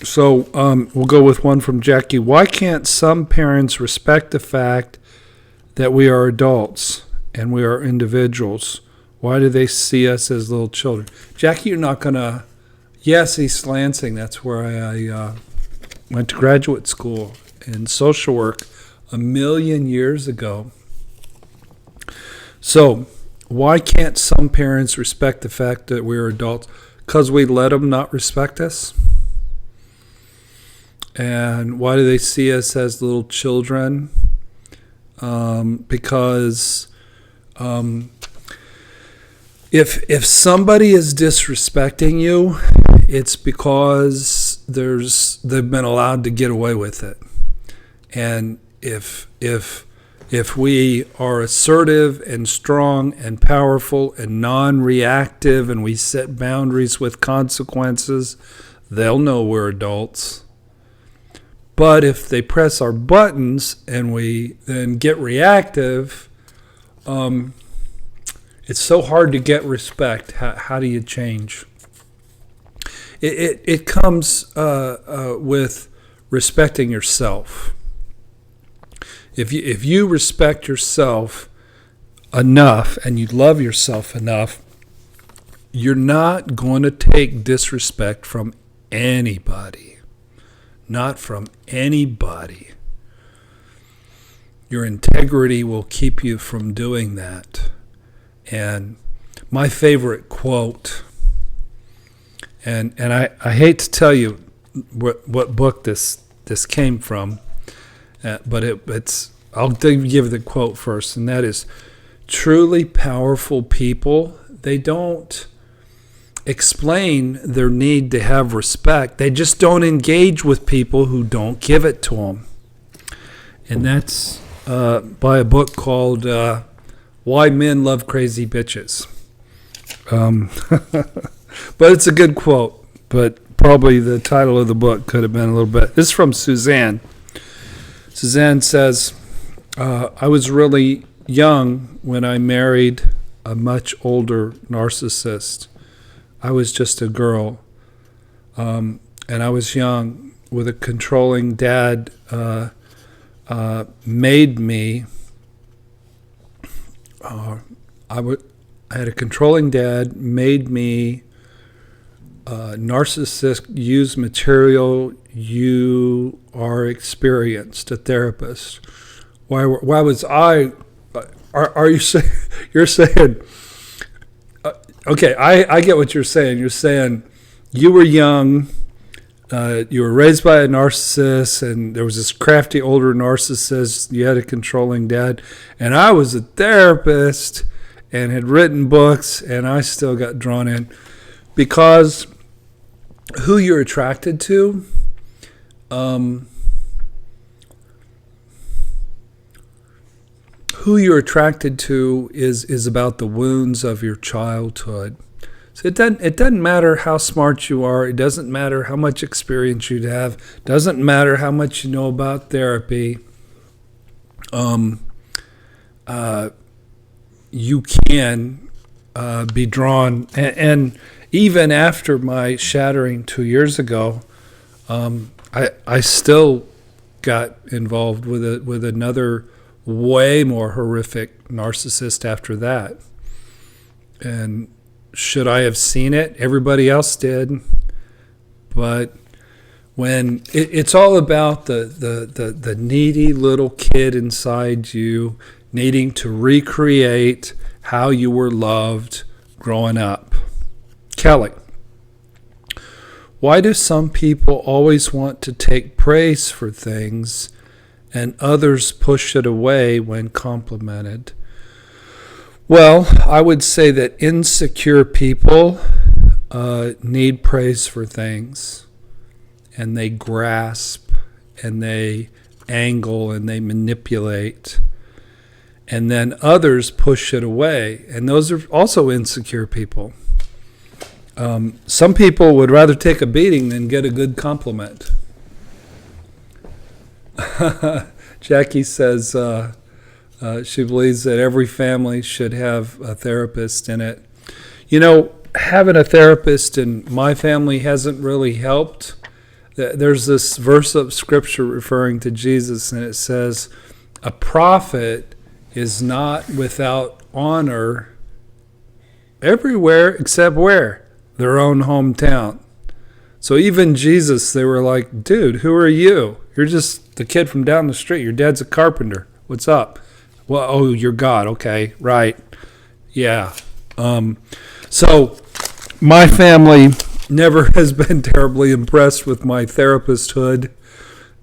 So we'll go with one from Jackie. Why can't some parents respect the fact that we are adults and we are individuals? Why do they see us as little children? Jackie, you're not going to... Yes, East Lansing. That's where I went to graduate school in social work 1,000,000 years ago. So why can't some parents respect the fact that we're adults? Because we let them not respect us? And why do they see us as little children? Because if somebody is disrespecting you, it's because they've been allowed to get away with it. And if we are assertive and strong and powerful and non-reactive, and we set boundaries with consequences, they'll know we're adults. But if they press our buttons and we then get reactive, it's so hard to get respect. How do you change? It comes with respecting yourself. If you respect yourself enough and you love yourself enough, you're not going to take disrespect from anybody. Not from anybody. Your integrity will keep you from doing that. And my favorite quote, and I hate to tell you what book this came from, but it's I'll give the quote first, and that is, truly powerful people, they don't explain their need to have respect. They just don't engage with people who don't give it to them. And that's by a book called Why Men Love Crazy Bitches. But it's a good quote, but probably the title of the book could have been a little bit. This is from Suzanne. Suzanne says, I was really young when I married a much older narcissist. I was just a girl, and I was young with a controlling dad. Made me. I had a controlling dad. Made me narcissist. Use material. You are experienced. A therapist. Why was I? Are you saying? You're saying. Okay, I get what you're saying. You're saying you were young, you were raised by a narcissist, and there was this crafty older narcissist. You had a controlling dad, and I was a therapist and had written books, and I still got drawn in because who you're attracted to. Who you're attracted to is about the wounds of your childhood. So it doesn't matter how smart you are. It doesn't matter how much experience you have. It doesn't matter how much you know about therapy. You can be drawn. And even after my shattering 2 years ago, I still got involved with another way more horrific narcissist after that. And should I have seen it? Everybody else did. But when it's all about the needy little kid inside you needing to recreate how you were loved growing up. Kelly, why do some people always want to take praise for things and others push it away when complimented? Well, I would say that insecure people need praise for things, and they grasp and they angle and they manipulate, and then others push it away, and those are also insecure people. Some people would rather take a beating than get a good compliment. Jackie says she believes that every family should have a therapist in it. You know, having a therapist in my family hasn't really helped. There's this verse of scripture referring to Jesus, and it says, a prophet is not without honor everywhere except where? Their own hometown. So even Jesus, they were like, dude, who are you? You're just the kid from down the street. Your dad's a carpenter. What's up? Well, oh, you're God. Okay, right. Yeah. So my family never has been terribly impressed with my therapisthood,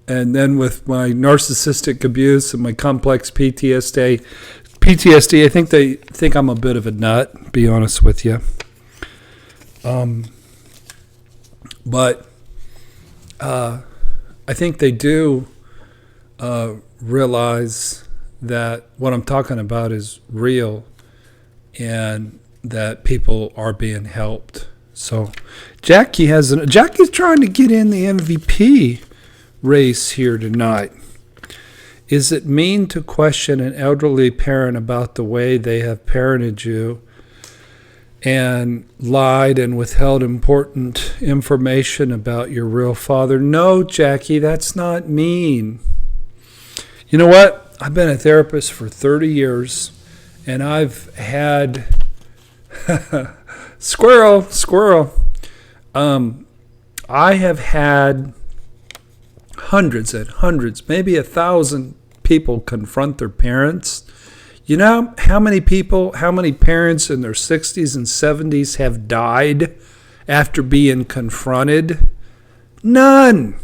and then with my narcissistic abuse and my complex PTSD, I think they think I'm a bit of a nut, be honest with you. But I think they do realize that what I'm talking about is real and that people are being helped. So Jackie's trying to get in the MVP race here tonight. Is it mean to question an elderly parent about the way they have parented you and lied and withheld important information about your real father? No, Jackie, that's not mean. You know what? I've been a therapist for 30 years, and I've had squirrel. I have had hundreds and hundreds, maybe 1,000 people confront their parents. You know how many parents in their 60s and 70s have died after being confronted? None.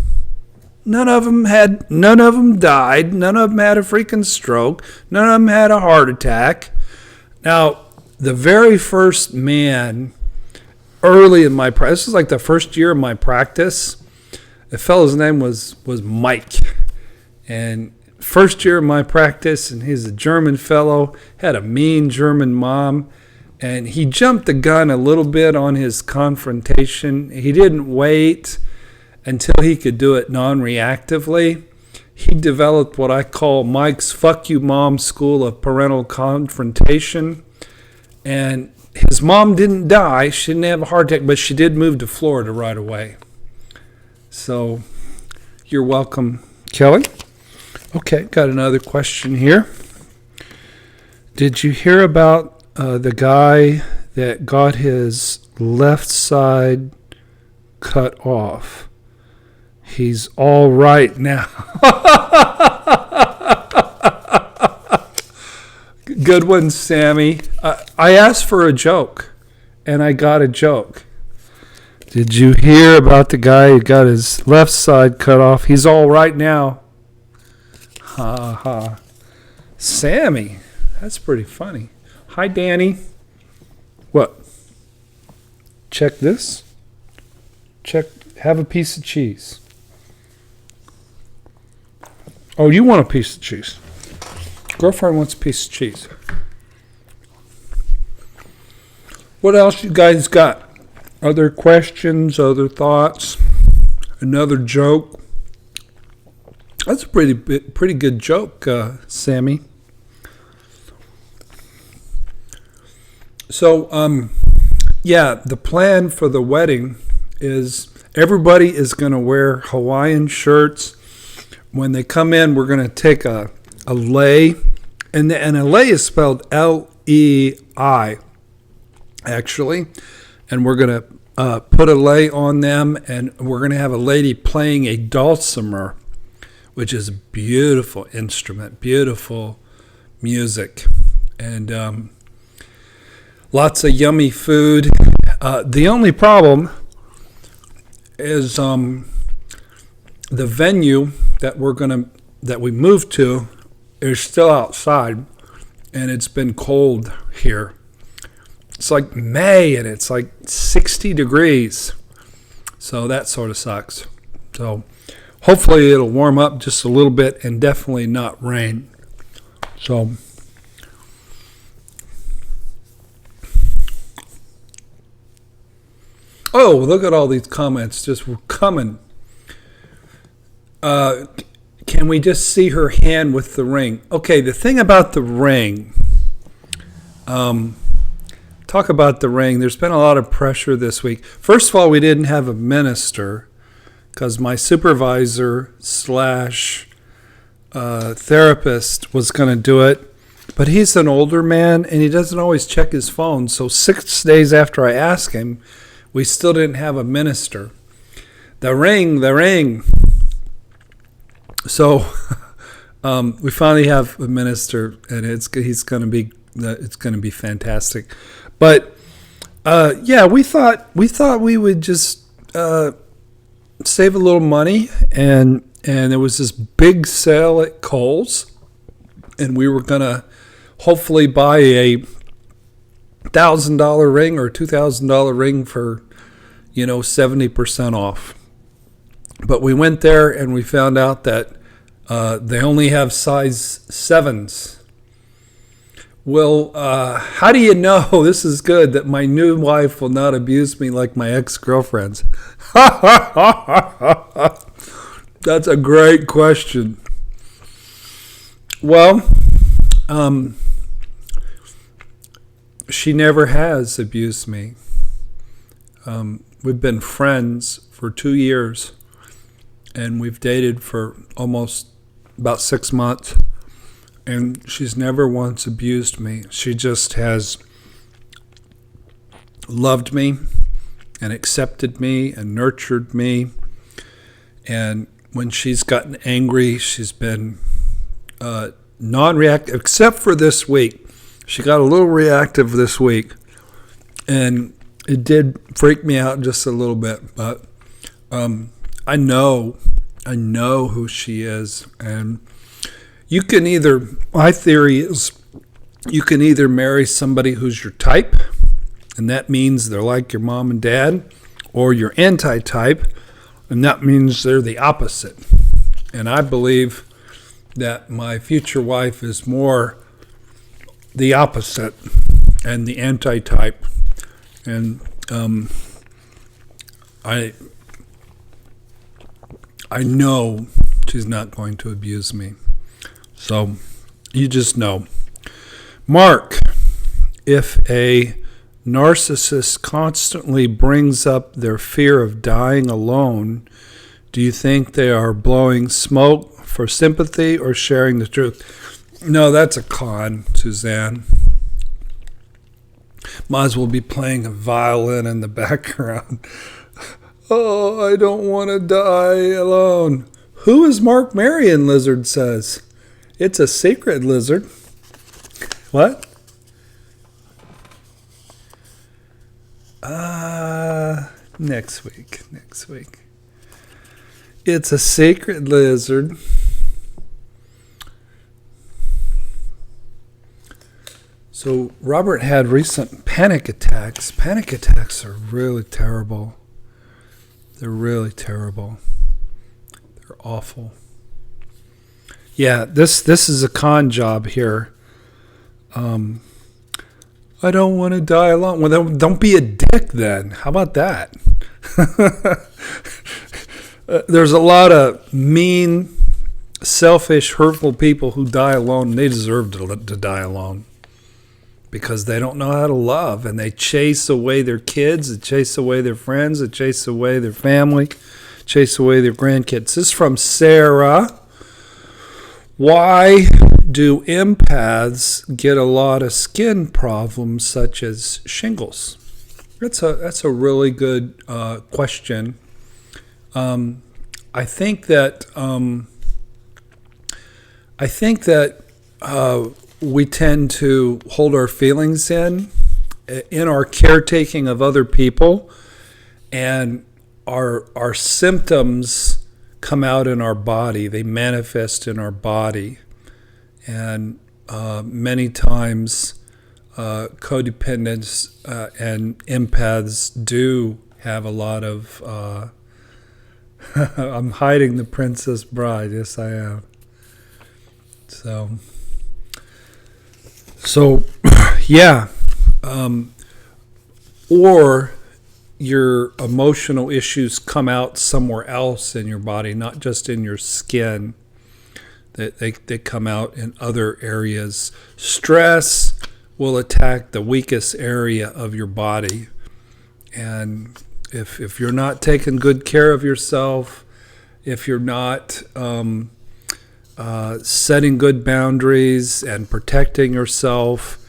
None of them died. None of them had a freaking stroke. None of them had a heart attack. Now, the very first man early in my practice, this was like the first year of my practice, the fellow's name was Mike. And first year of my practice, and he's a German fellow, had a mean German mom, and he jumped the gun a little bit on his confrontation. He didn't wait until he could do it non-reactively. He developed what I call Mike's fuck you mom school of parental confrontation. And his mom didn't die. She didn't have a heart attack, but she did move to Florida right away. So you're welcome, Kelly. Okay, got another question here. Did you hear about the guy that got his left side cut off? He's all right now. Good one, Sammy. I asked for a joke, and I got a joke. Did you hear about the guy who got his left side cut off? He's all right now. Ha ha. Sammy, that's pretty funny. Hi, Danny. What? Check this. Have a piece of cheese. Oh, you want a piece of cheese. Girlfriend wants a piece of cheese. What else you guys got? Other questions, other thoughts? Another joke? That's a pretty good joke, Sammy. So, yeah, the plan for the wedding is everybody is going to wear Hawaiian shirts. When they come in, we're going to take a a lei, and a lei is spelled L-E-I, actually. And we're going to put a lei on them, and we're going to have a lady playing a dulcimer, which is a beautiful instrument, beautiful music, and lots of yummy food. The only problem is the venue that we moved to is still outside, and it's been cold here. It's like May, and it's like 60 degrees, so that sort of sucks. So hopefully it'll warm up just a little bit, and definitely not rain. So oh, look at all these comments just coming. Can we just see her hand with the ring? Okay, the thing about the ring, talk about the ring. There's been a lot of pressure this week. First of all, we didn't have a minister because my supervisor / therapist was going to do it. But he's an older man, and he doesn't always check his phone. So 6 days after I asked him, we still didn't have a minister. The ring. So we finally have a minister, and it's going to be fantastic. But yeah, we thought we would just save a little money, and there was this big sale at Kohl's, and we were going to hopefully buy a $1,000 ring or $2,000 ring for 70% off. But we went there and we found out that they only have size 7s. Well, how do you know, this is good, that my new wife will not abuse me like my ex-girlfriends? That's a great question. Well, she never has abused me. We've been friends for 2 years, and we've dated for almost about 6 months, and she's never once abused me. She just has loved me and accepted me and nurtured me, and when she's gotten angry, she's been non-reactive, except for this week. She got a little reactive this week, and it did freak me out just a little bit, but I know who she is, and my theory is you can either marry somebody who's your type, and that means they're like your mom and dad, or you're anti-type, and that means they're the opposite. And I believe that my future wife is more the opposite and the anti-type. And I know she's not going to abuse me. So you just know. Mark, if a narcissist constantly brings up their fear of dying alone, do you think they are blowing smoke for sympathy or sharing the truth? No, that's a con, Suzanne. Might as well be playing a violin in the background. Oh, I don't want to die alone. Who is Mark Marion, Lizard says. It's a secret, Lizard. What? Next week. It's a secret, Lizard. So Robert had recent panic attacks. Panic attacks are really terrible. They're really terrible. They're awful. Yeah, this is a con job here. I don't want to die alone. Well, then don't be a dick then. How about that? There's a lot of mean, selfish, hurtful people who die alone, and they deserve to die alone because they don't know how to love, and they chase away their kids, they chase away their friends, they chase away their family, chase away their grandkids. This is from Sarah. Why do empaths get a lot of skin problems such as shingles? That's a really good question. I think that we tend to hold our feelings in our caretaking of other people, and our symptoms come out in our body. They manifest in our body, and many times codependents and empaths do have a lot of I'm hiding the Princess Bride. Yes, I am. So yeah. Or your emotional issues come out somewhere else in your body, not just in your skin. They come out in other areas. Stress will attack the weakest area of your body. And if you're not taking good care of yourself, if you're not setting good boundaries and protecting yourself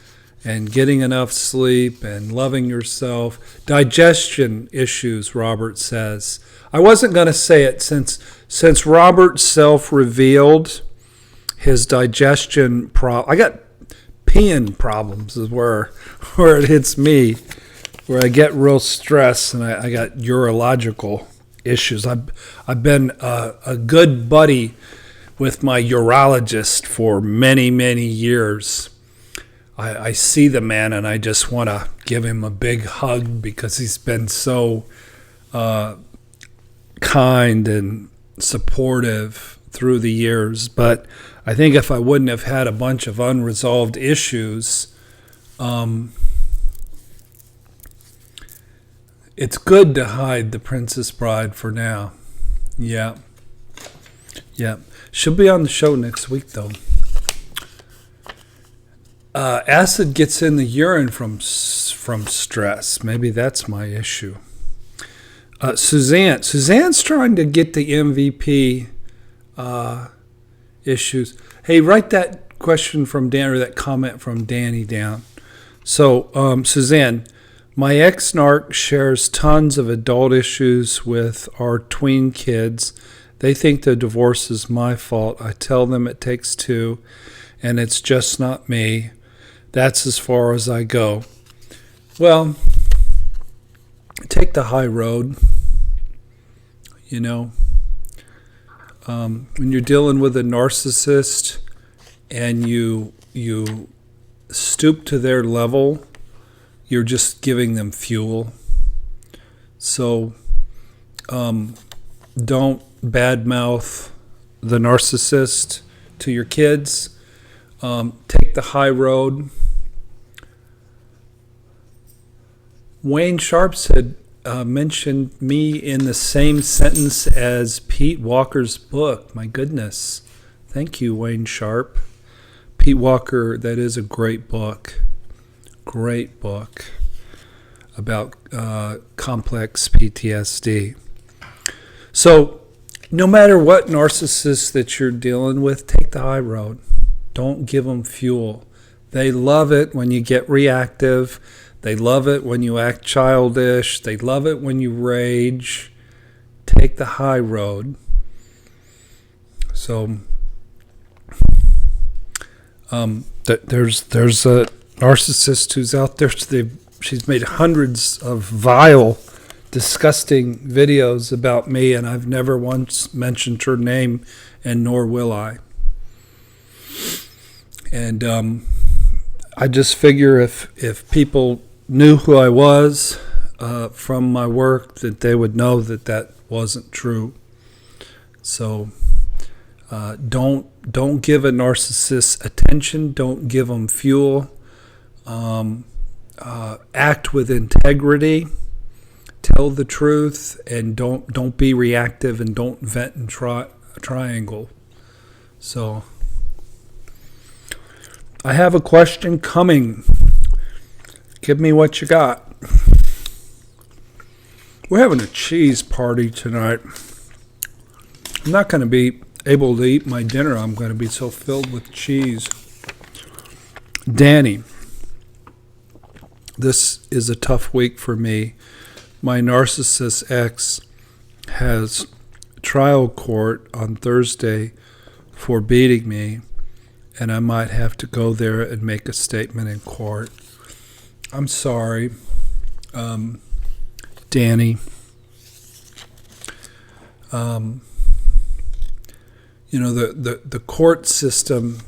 and getting enough sleep and loving yourself, digestion issues, Robert says. I wasn't going to say it since Robert self-revealed his digestion problem. I got peeing problems is where it hits me, where I get real stressed and I got urological issues. I've been a good buddy with my urologist for many, many years. I see the man and I just want to give him a big hug because he's been so kind and supportive through the years. But I think if I wouldn't have had a bunch of unresolved issues, it's good to hide the Princess Bride for now. Yeah. She'll be on the show next week, though. Acid gets in the urine from stress. Maybe that's my issue. Suzanne's trying to get the MVP issues. Hey, write that question from Dan or that comment from Danny down. So, Suzanne, my ex-narc shares tons of adult issues with our tween kids. They think the divorce is my fault. I tell them it takes two, and it's just not me. That's as far as I go. Well, take the high road. You know, when you're dealing with a narcissist and you stoop to their level, you're just giving them fuel. So don't badmouth the narcissist to your kids. Take the high road. Wayne Sharp said, mentioned me in the same sentence as Pete Walker's book. My goodness. Thank you, Wayne Sharp. Pete Walker, that is a great book. Great book about complex PTSD. So no matter what narcissist that you're dealing with, take the high road. Don't give them fuel. They love it when you get reactive. They love it when you act childish. They love it when you rage. Take the high road. So there's a narcissist who's out there. She's made hundreds of vile, disgusting videos about me, and I've never once mentioned her name, and nor will I. And I just figure if people knew who I was from my work, that they would know that wasn't true. So don't give a narcissist attention. Don't give them fuel. Act with integrity. Tell the truth, and don't be reactive, and don't vent and triangle. So I have a question coming. Give me what you got. We're having a cheese party tonight. I'm not going to be able to eat my dinner. I'm going to be so filled with cheese. Danny, this is a tough week for me. My narcissist ex has trial court on Thursday for beating me, and I might have to go there and make a statement in court. I'm sorry, Danny. The court system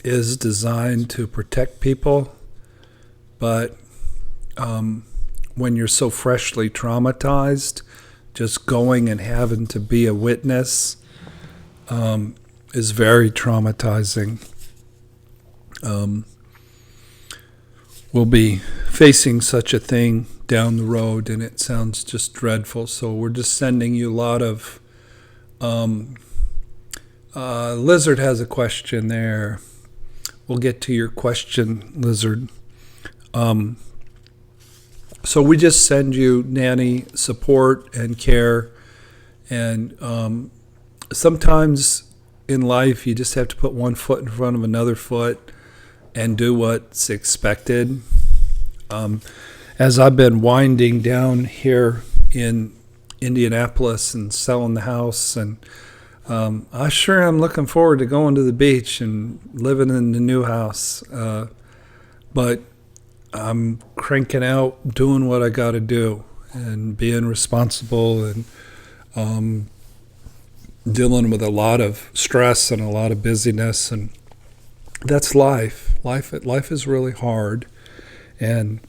is designed to protect people, but when you're so freshly traumatized, just going and having to be a witness is very traumatizing. We'll be facing such a thing down the road, and it sounds just dreadful. So we're just sending you a lot of... Lizard has a question there. We'll get to your question, Lizard. So we just send you, Nanny, support and care. And sometimes in life, you just have to put one foot in front of another foot and do what's expected. As I've been winding down here in Indianapolis and selling the house, and I sure am looking forward to going to the beach and living in the new house. But I'm cranking out, doing what I got to do, and being responsible, and dealing with a lot of stress and a lot of busyness, and that's life. Life is really hard, and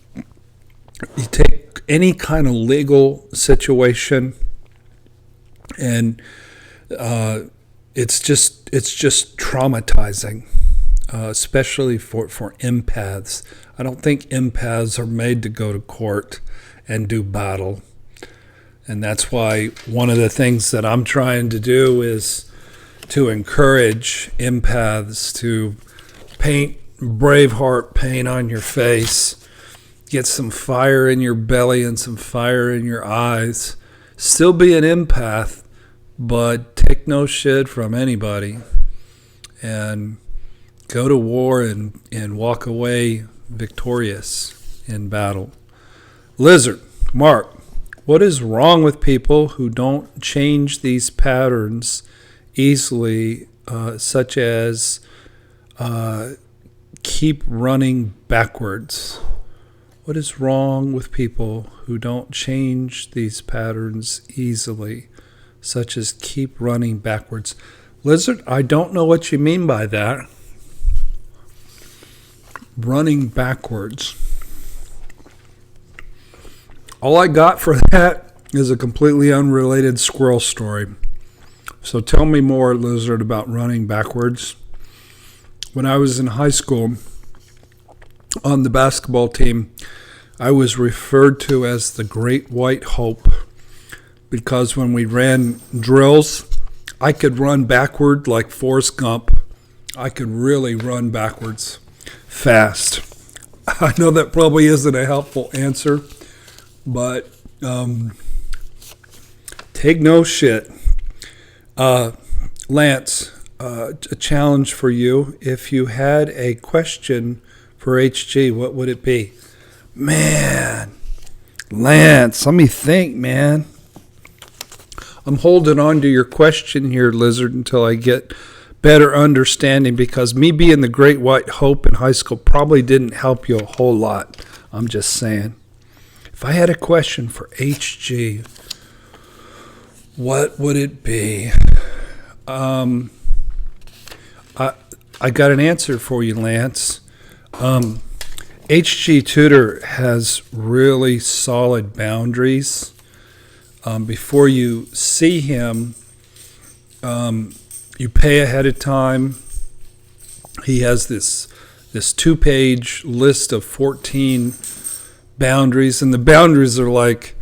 you take any kind of legal situation, and it's just traumatizing, especially for empaths. I don't think empaths are made to go to court and do battle. And that's why one of the things that I'm trying to do is to encourage empaths to paint Braveheart paint on your face, get some fire in your belly and some fire in your eyes. Still be an empath, but take no shit from anybody, and go to war and walk away victorious in battle. Lizard, Mark, what is wrong with people who don't change these patterns easily, such as keep running backwards? What is wrong with people who don't change these patterns easily, such as keep running backwards? Lizard, I don't know what you mean by that. Running backwards. All I got for that is a completely unrelated squirrel story. So tell me more, Lizard, about running backwards. When I was in high school, on the basketball team, I was referred to as the Great White Hope, because when we ran drills, I could run backward like Forrest Gump. I could really run backwards fast. I know that probably isn't a helpful answer, but take no shit. Lance, a challenge for you. If you had a question for HG, what would it be? Man, Lance, let me think, man. I'm holding on to your question here, Lizard, until I get better understanding, because me being the Great White Hope in high school probably didn't help you a whole lot. I'm just saying. If I had a question for HG, what would it be? I got an answer for you, Lance. HG Tutor has really solid boundaries. Before you see him, you pay ahead of time. He has this 2-page list of 14 boundaries, and the boundaries are like,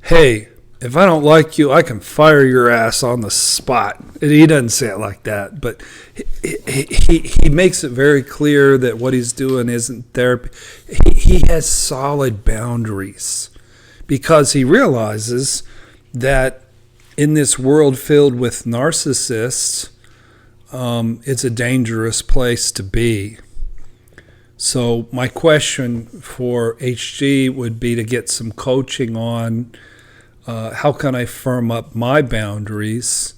hey, if I don't like you, I can fire your ass on the spot. And he doesn't say it like that, but he makes it very clear that what he's doing isn't therapy. He has solid boundaries, because he realizes that in this world filled with narcissists, it's a dangerous place to be. So my question for HG would be to get some coaching on how can I firm up my boundaries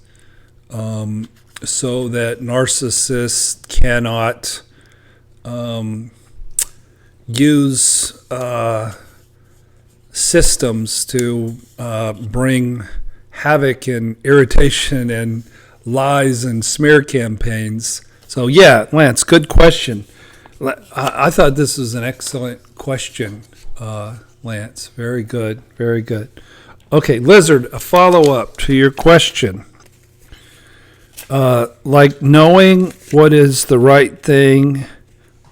so that narcissists cannot use systems to bring havoc and irritation and lies and smear campaigns. So yeah, Lance, good question. I thought this was an excellent question, Lance. Very good, very good. Okay, Lizard, a follow-up to your question. Like knowing what is the right thing,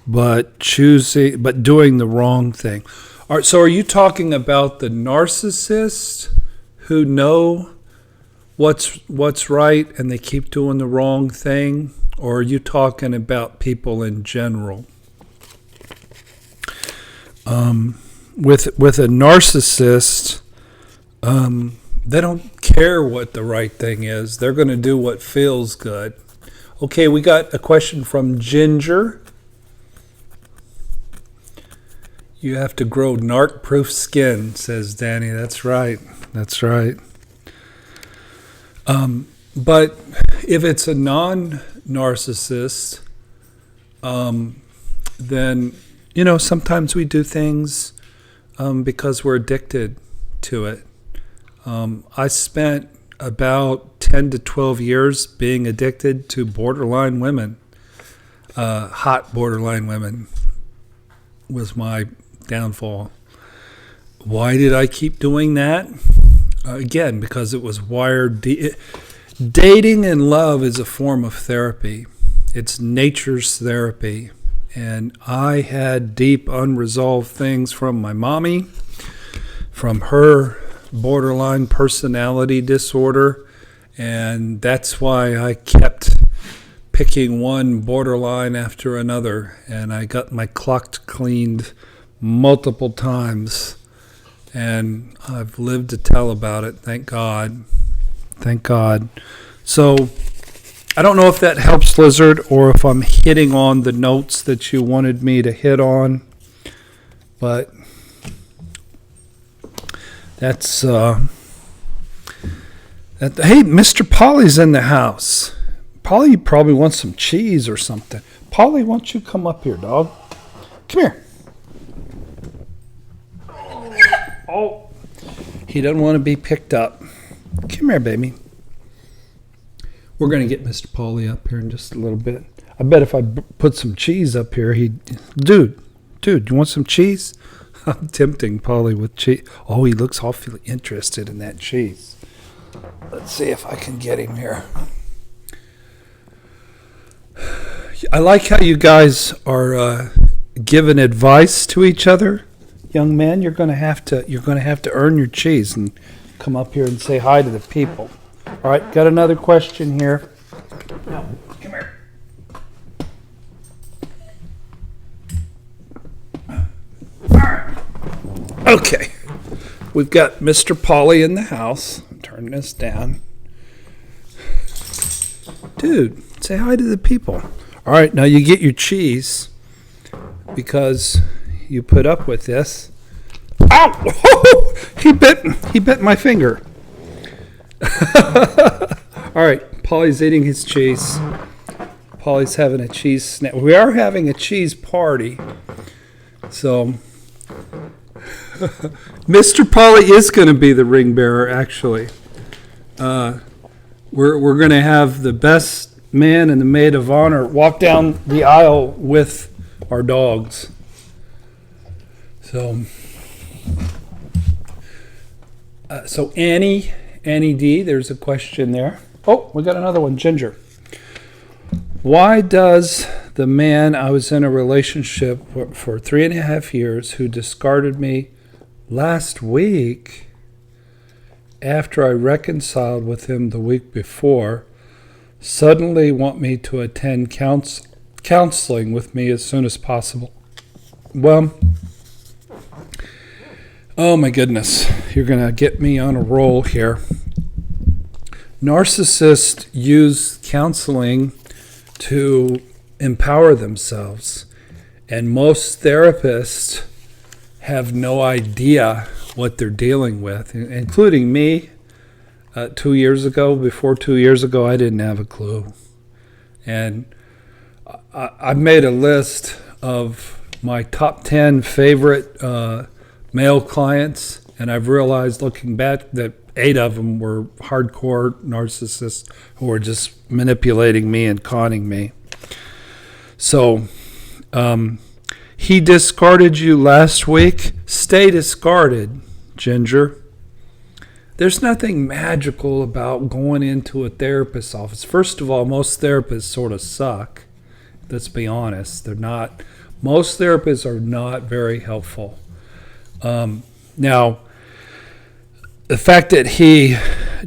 but doing the wrong thing. All right, so are you talking about the narcissist who know what's right and they keep doing the wrong thing, or are you talking about people in general? With a narcissist, they don't care what the right thing is. They're going to do what feels good. Okay, we got a question from Ginger. You have to grow narc-proof skin, says Danny. That's right. That's right. But if it's a non-narcissist, then, sometimes we do things because we're addicted to it. I spent about 10 to 12 years being addicted to borderline women. Hot borderline women was my downfall. Why did I keep doing that? Again, because it was wired. Dating and love is a form of therapy. It's nature's therapy. And I had deep unresolved things from my mommy, from her borderline personality disorder, and that's why I kept picking one borderline after another, and I got my clock cleaned multiple times, and I've lived to tell about it. Thank God. Thank God. So I don't know if that helps, Lizard, or if I'm hitting on the notes that you wanted me to hit on, but that's hey, Mr. Polly's in the house. Polly probably wants some cheese or something. Polly, why don't you come up here, dog? Come here. Oh, he doesn't want to be picked up. Come here, baby. We're going to get Mr. Polly up here in just a little bit. I bet if I put some cheese up here, Dude, you want some cheese? I'm tempting Polly with cheese. Oh, he looks awfully interested in that cheese. Let's see if I can get him here. I like how you guys are giving advice to each other. Young man, you're going to have to earn your cheese and come up here and say hi to the people. All right, got another question here. No, come here. All right. Okay, we've got Mr. Polly in the house. Turn this down. Dude, say hi to the people. All right, now you get your cheese because you put up with this. Ow! He bit my finger. All right, Polly's eating his cheese. Polly's having a cheese snack. We are having a cheese party. So Mr. Polly is going to be the ring bearer, actually. We're going to have the best man and the maid of honor walk down the aisle with our dogs. So Annie D, there's a question there. Oh, we got another one, Ginger. Why does the man I was in a relationship for 3.5 years who discarded me last week after I reconciled with him the week before suddenly want me to attend counseling with me as soon as possible? Well, oh my goodness, you're going to get me on a roll here. Narcissists use counseling to empower themselves. And most therapists have no idea what they're dealing with, including me. 2 years ago, before 2 years ago, I didn't have a clue. And I made a list of my top 10 favorite male clients, and I've realized looking back that 8 of them were hardcore narcissists who were just manipulating me and conning me. So, he discarded you last week. Stay discarded, Ginger. There's nothing magical about going into a therapist's office. First of all, most therapists sort of suck. Let's be honest. They're not. Most therapists are not very helpful. Now, the fact that he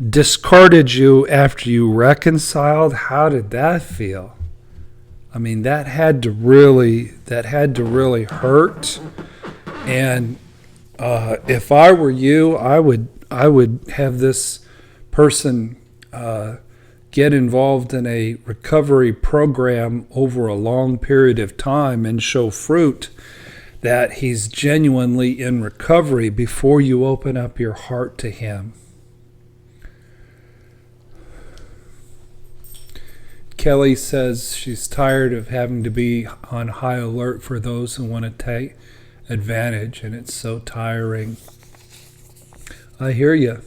discarded you after you reconciled, how did that feel? I mean, that had to really hurt. And if I were you, I would have this person get involved in a recovery program over a long period of time and show fruit that he's genuinely in recovery before you open up your heart to him. Kelly says she's tired of having to be on high alert for those who want to take advantage, and it's so tiring. I hear you.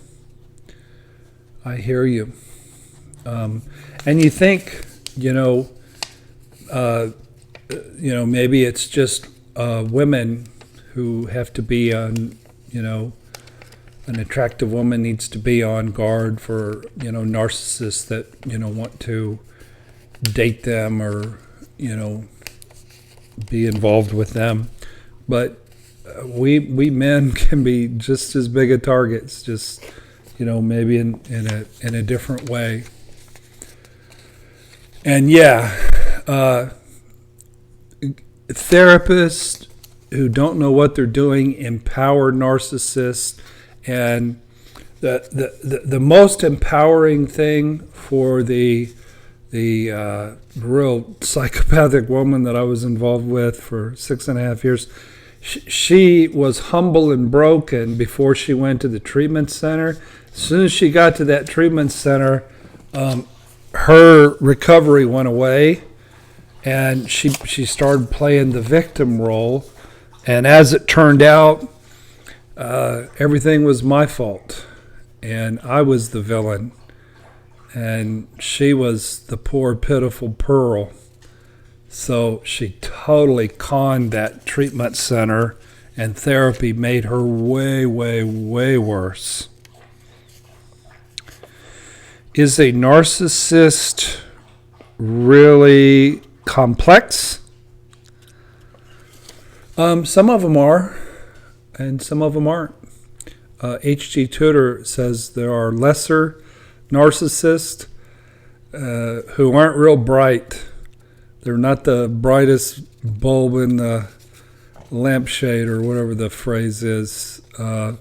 And you think, maybe it's just women who have to be on, an attractive woman needs to be on guard for, narcissists that, want to date them or, be involved with them. But we men can be just as big a targets, just maybe in a different way. And therapists who don't know what they're doing empower narcissists, and the most empowering thing for the real psychopathic woman that I was involved with for 6.5 years. She was humble and broken before she went to the treatment center. As soon as she got to that treatment center, her recovery went away, and she started playing the victim role. And as it turned out, everything was my fault, and I was the villain, and she was the poor, pitiful pearl. So she totally conned that treatment center, and therapy made her way, way, way worse. Is a narcissist really complex? Some of them are, and some of them aren't. H.G. Tudor says there are lesser narcissists who aren't real bright. They're not the brightest bulb in the lampshade, or whatever the phrase is. But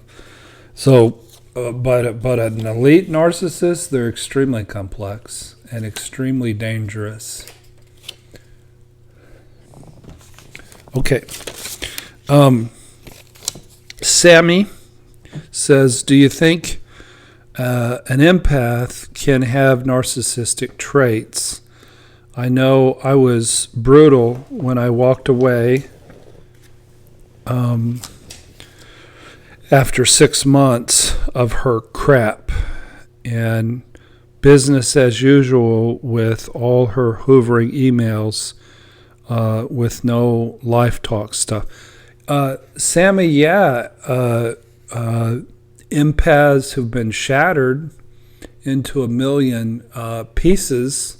an elite narcissist, they're extremely complex and extremely dangerous. Okay. Sammy says, do you think an empath can have narcissistic traits? I know I was brutal when I walked away after 6 months of her crap, and business as usual with all her hoovering emails with no life talk stuff. Sammy, empaths have been shattered into a million pieces.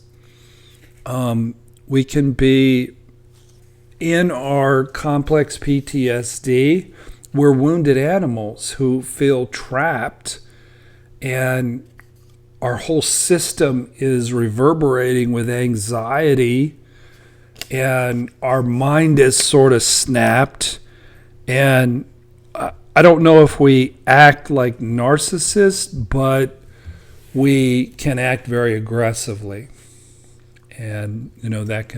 We can be in our complex PTSD. We're wounded animals who feel trapped, and our whole system is reverberating with anxiety, and our mind is sort of snapped. And I don't know if we act like narcissists, but we can act very aggressively, and that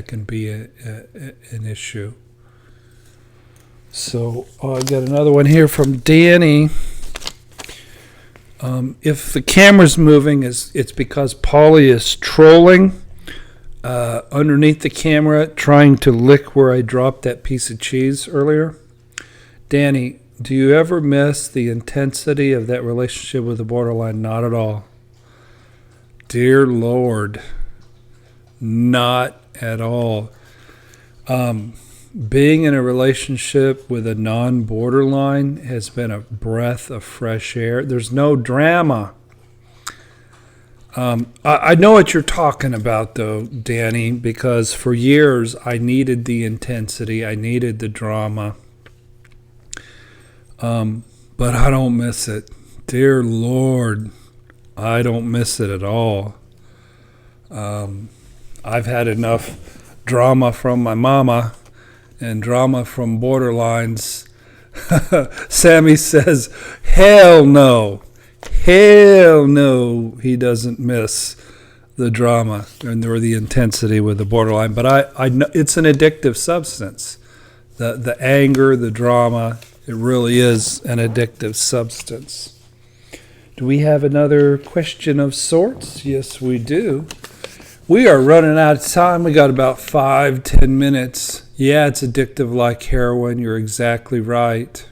can be an issue. So I got another one here from Danny. If the camera's moving, it's because Polly is trolling underneath the camera, trying to lick where I dropped that piece of cheese earlier. Danny, do you ever miss the intensity of that relationship with the borderline? Not at all. Dear Lord, not at all. Being in a relationship with a non-borderline has been a breath of fresh air. There's no drama. I know what you're talking about, though, Danny, because for years I needed the intensity. I needed the drama. But I don't miss it. Dear Lord, I don't miss it at all. I've had enough drama from my mama and drama from borderlines. Sammy says, hell no. Hell no, he doesn't miss the drama or the intensity with the borderline. But I know it's an addictive substance. The anger, the drama, it really is an addictive substance. Do we have another question of sorts? Yes, we do. We are running out of time. We got about 5-10 minutes. Yeah, it's addictive like heroin. You're exactly right.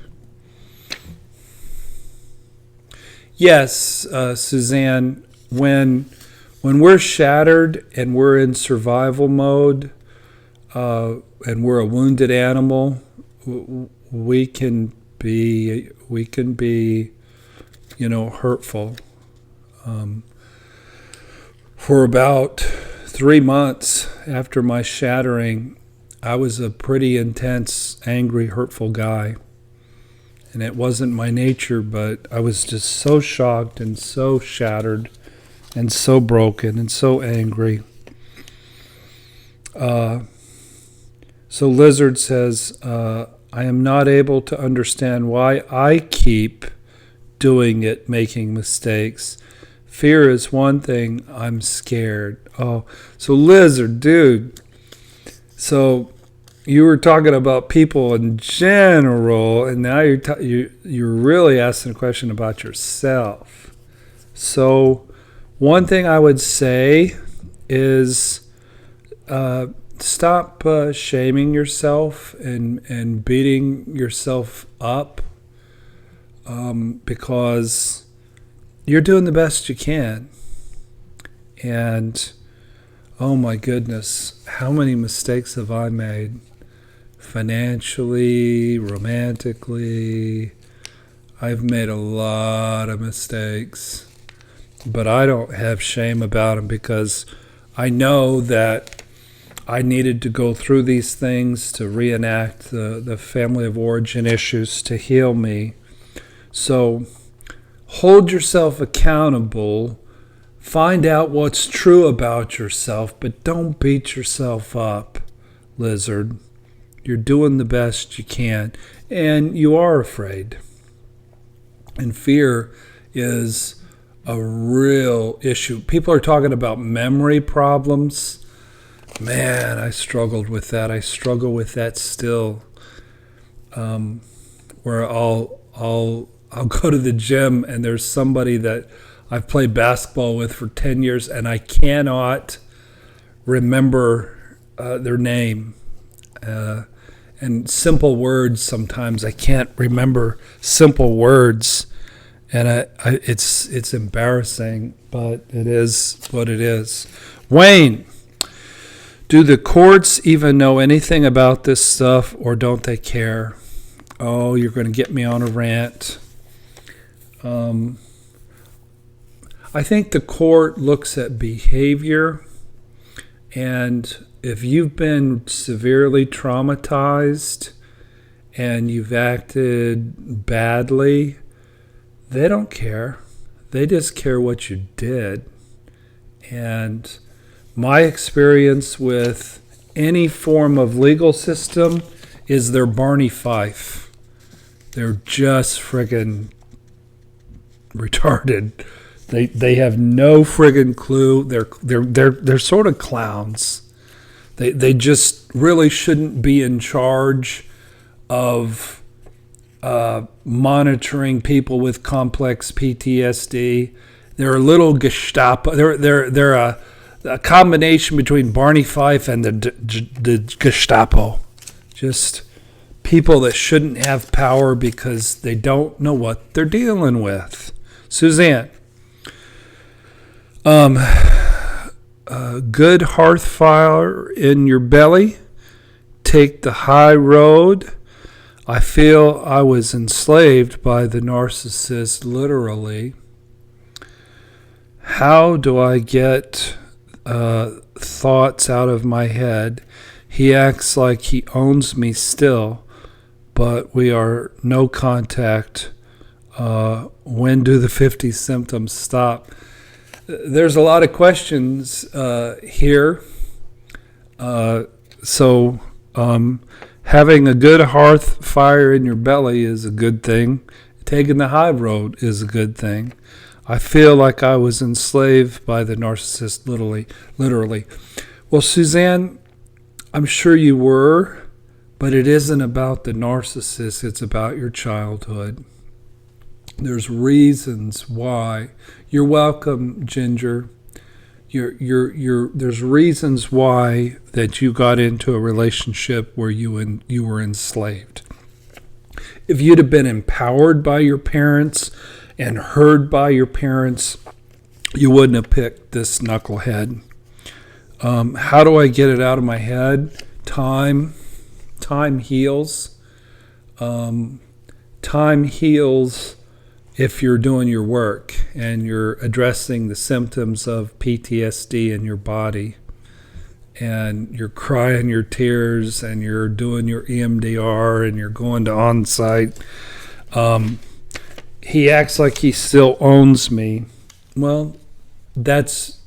Yes, Suzanne, when we're shattered and we're in survival mode and we're a wounded animal, we can be hurtful. For about 3 months after my shattering, I was a pretty intense, angry, hurtful guy. And it wasn't my nature, but I was just so shocked and so shattered and so broken and so angry. So Lizard says, I am not able to understand why I keep doing it, making mistakes. Fear is one thing, I'm scared. Oh, so Lizard, dude. So you were talking about people in general, and now you're really asking a question about yourself. So one thing I would say is stop shaming yourself and beating yourself up because you're doing the best you can. And oh my goodness, how many mistakes have I made? Financially, romantically, I've made a lot of mistakes, but I don't have shame about them because I know that I needed to go through these things to reenact the family of origin issues to heal me. So hold yourself accountable, find out what's true about yourself, but don't beat yourself up, Lizard. You're doing the best you can, and you are afraid. And fear is a real issue. People are talking about memory problems. Man, I struggled with that. I struggle with that still. Where I'll go to the gym and there's somebody that I've played basketball with for 10 years and I cannot remember their name. And simple words, sometimes I can't remember simple words, and it's embarrassing, but it is what it is. Wayne, do the courts even know anything about this stuff, or don't they care? Oh, you're going to get me on a rant. I think the court looks at behavior, and if you've been severely traumatized and you've acted badly, they don't care. They just care what you did. And my experience with any form of legal system is they're Barney Fife. They're just friggin' retarded. They have no friggin' clue. They're sort of clowns. They just really shouldn't be in charge of monitoring people with complex PTSD. They're a little Gestapo. They're a combination between Barney Fife and the Gestapo. Just people that shouldn't have power because they don't know what they're dealing with. Suzanne, good hearth fire in your belly. Take the high road. I feel I was enslaved by the narcissist, literally. How do I get thoughts out of my head? He acts like he owns me still, but we are no contact. When do the 50 symptoms stop? There's a lot of questions here. So having a good hearth fire in your belly is a good thing. Taking the high road is a good thing. I feel like I was enslaved by the narcissist, literally. Well, Suzanne, I'm sure you were, but it isn't about the narcissist. It's about your childhood. There's reasons why. You're welcome, Ginger. There's reasons why that you got into a relationship where you were enslaved. If you'd have been empowered by your parents and heard by your parents, you wouldn't have picked this knucklehead. How do I get it out of my head? Time heals. Time heals if you're doing your work and you're addressing the symptoms of PTSD in your body, and you're crying your tears and you're doing your EMDR and you're going to on-site. He acts like he still owns me. Well, that's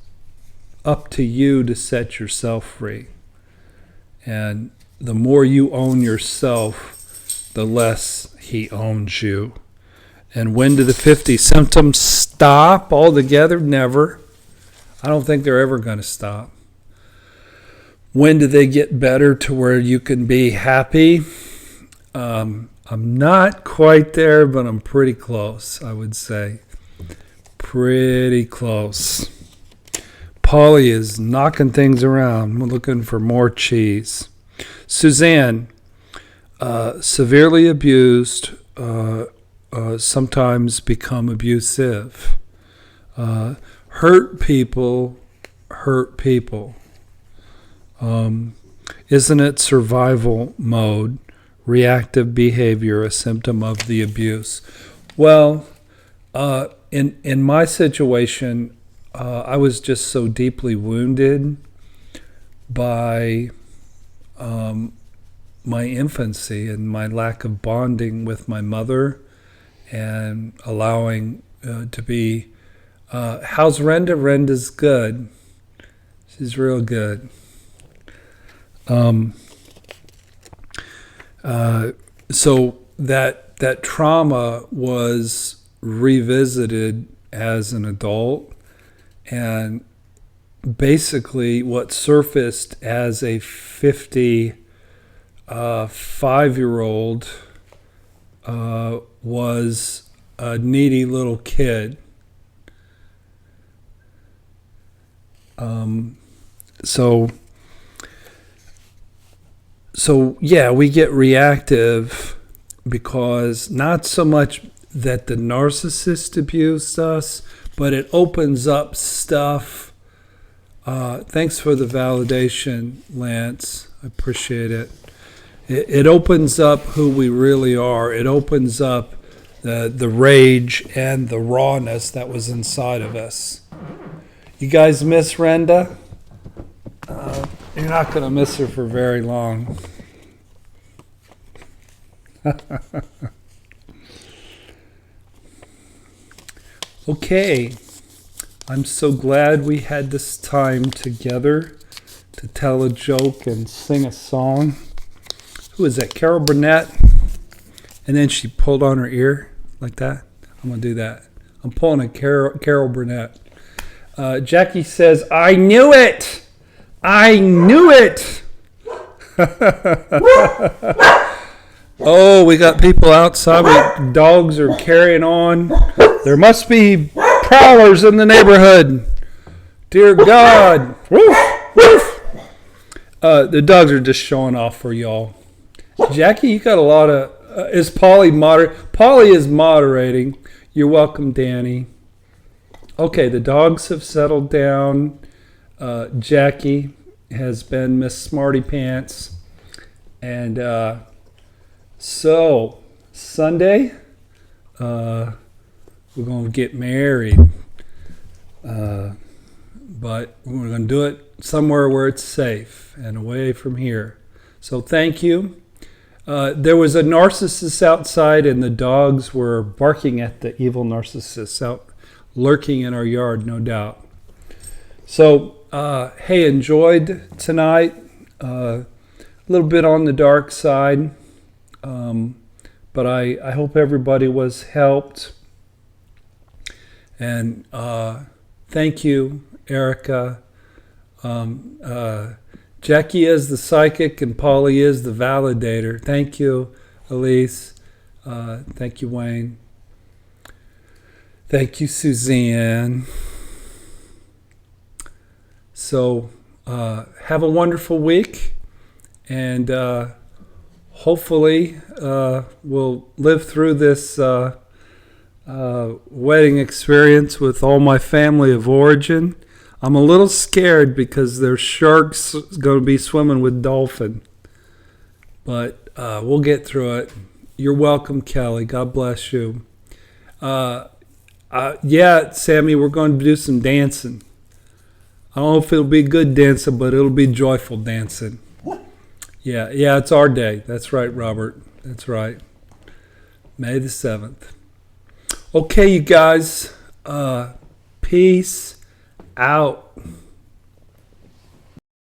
up to you to set yourself free. And the more you own yourself, the less he owns you. And when do the 50 symptoms stop altogether? Never. I don't think they're ever going to stop. When do they get better to where you can be happy? I'm not quite there, but I'm pretty close, I would say. Pretty close. Polly is knocking things around. We're looking for more cheese. Suzanne, severely abused, sometimes become abusive. Hurt people. Isn't it survival mode, reactive behavior, a symptom of the abuse? Well, in my situation, I was just so deeply wounded by my infancy and my lack of bonding with my mother and allowing to be. How's Renda? Renda's good. She's real good. So that trauma was revisited as an adult, and basically what surfaced as a 55-year-old was a needy little kid. So yeah, we get reactive because not so much that the narcissist abused us, but it opens up stuff. Thanks for the validation, Lance. I appreciate it. It opens up who we really are. It opens up the rage and the rawness that was inside of us. You guys miss Renda? You're not going to miss her for very long. Okay. I'm so glad we had this time together to tell a joke and sing a song. Who is that? Carol Burnett? And then she pulled on her ear like that. I'm going to do that. I'm pulling a Carol Burnett. Jackie says, I knew it! I knew it! Oh, we got people outside. Dogs are carrying on. There must be prowlers in the neighborhood. Dear God. Woof, woof. The dogs are just showing off for y'all. Jackie, you got a lot of... is Polly moderate? Polly is moderating. You're welcome, Danny. Okay, the dogs have settled down. Jackie has been Miss Smarty Pants. And so, Sunday, we're going to get married. But we're going to do it somewhere where it's safe and away from here. So thank you. There was a narcissist outside, and the dogs were barking at the evil narcissists out lurking in our yard, no doubt. So, hey, enjoyed tonight. A little bit on the dark side, but I hope everybody was helped. And thank you, Erica. Jackie is the psychic and Polly is the validator. Thank you, Elise. Thank you, Wayne. Thank you, Suzanne. So have a wonderful week, and hopefully we'll live through this wedding experience with all my family of origin. I'm a little scared because there's sharks going to be swimming with dolphin. But we'll get through it. You're welcome, Kelly. God bless you. Yeah, Sammy, we're going to do some dancing. I don't know if it'll be good dancing, but it'll be joyful dancing. Yeah, it's our day. That's right, Robert. That's right. May the 7th. Okay, you guys. Peace out.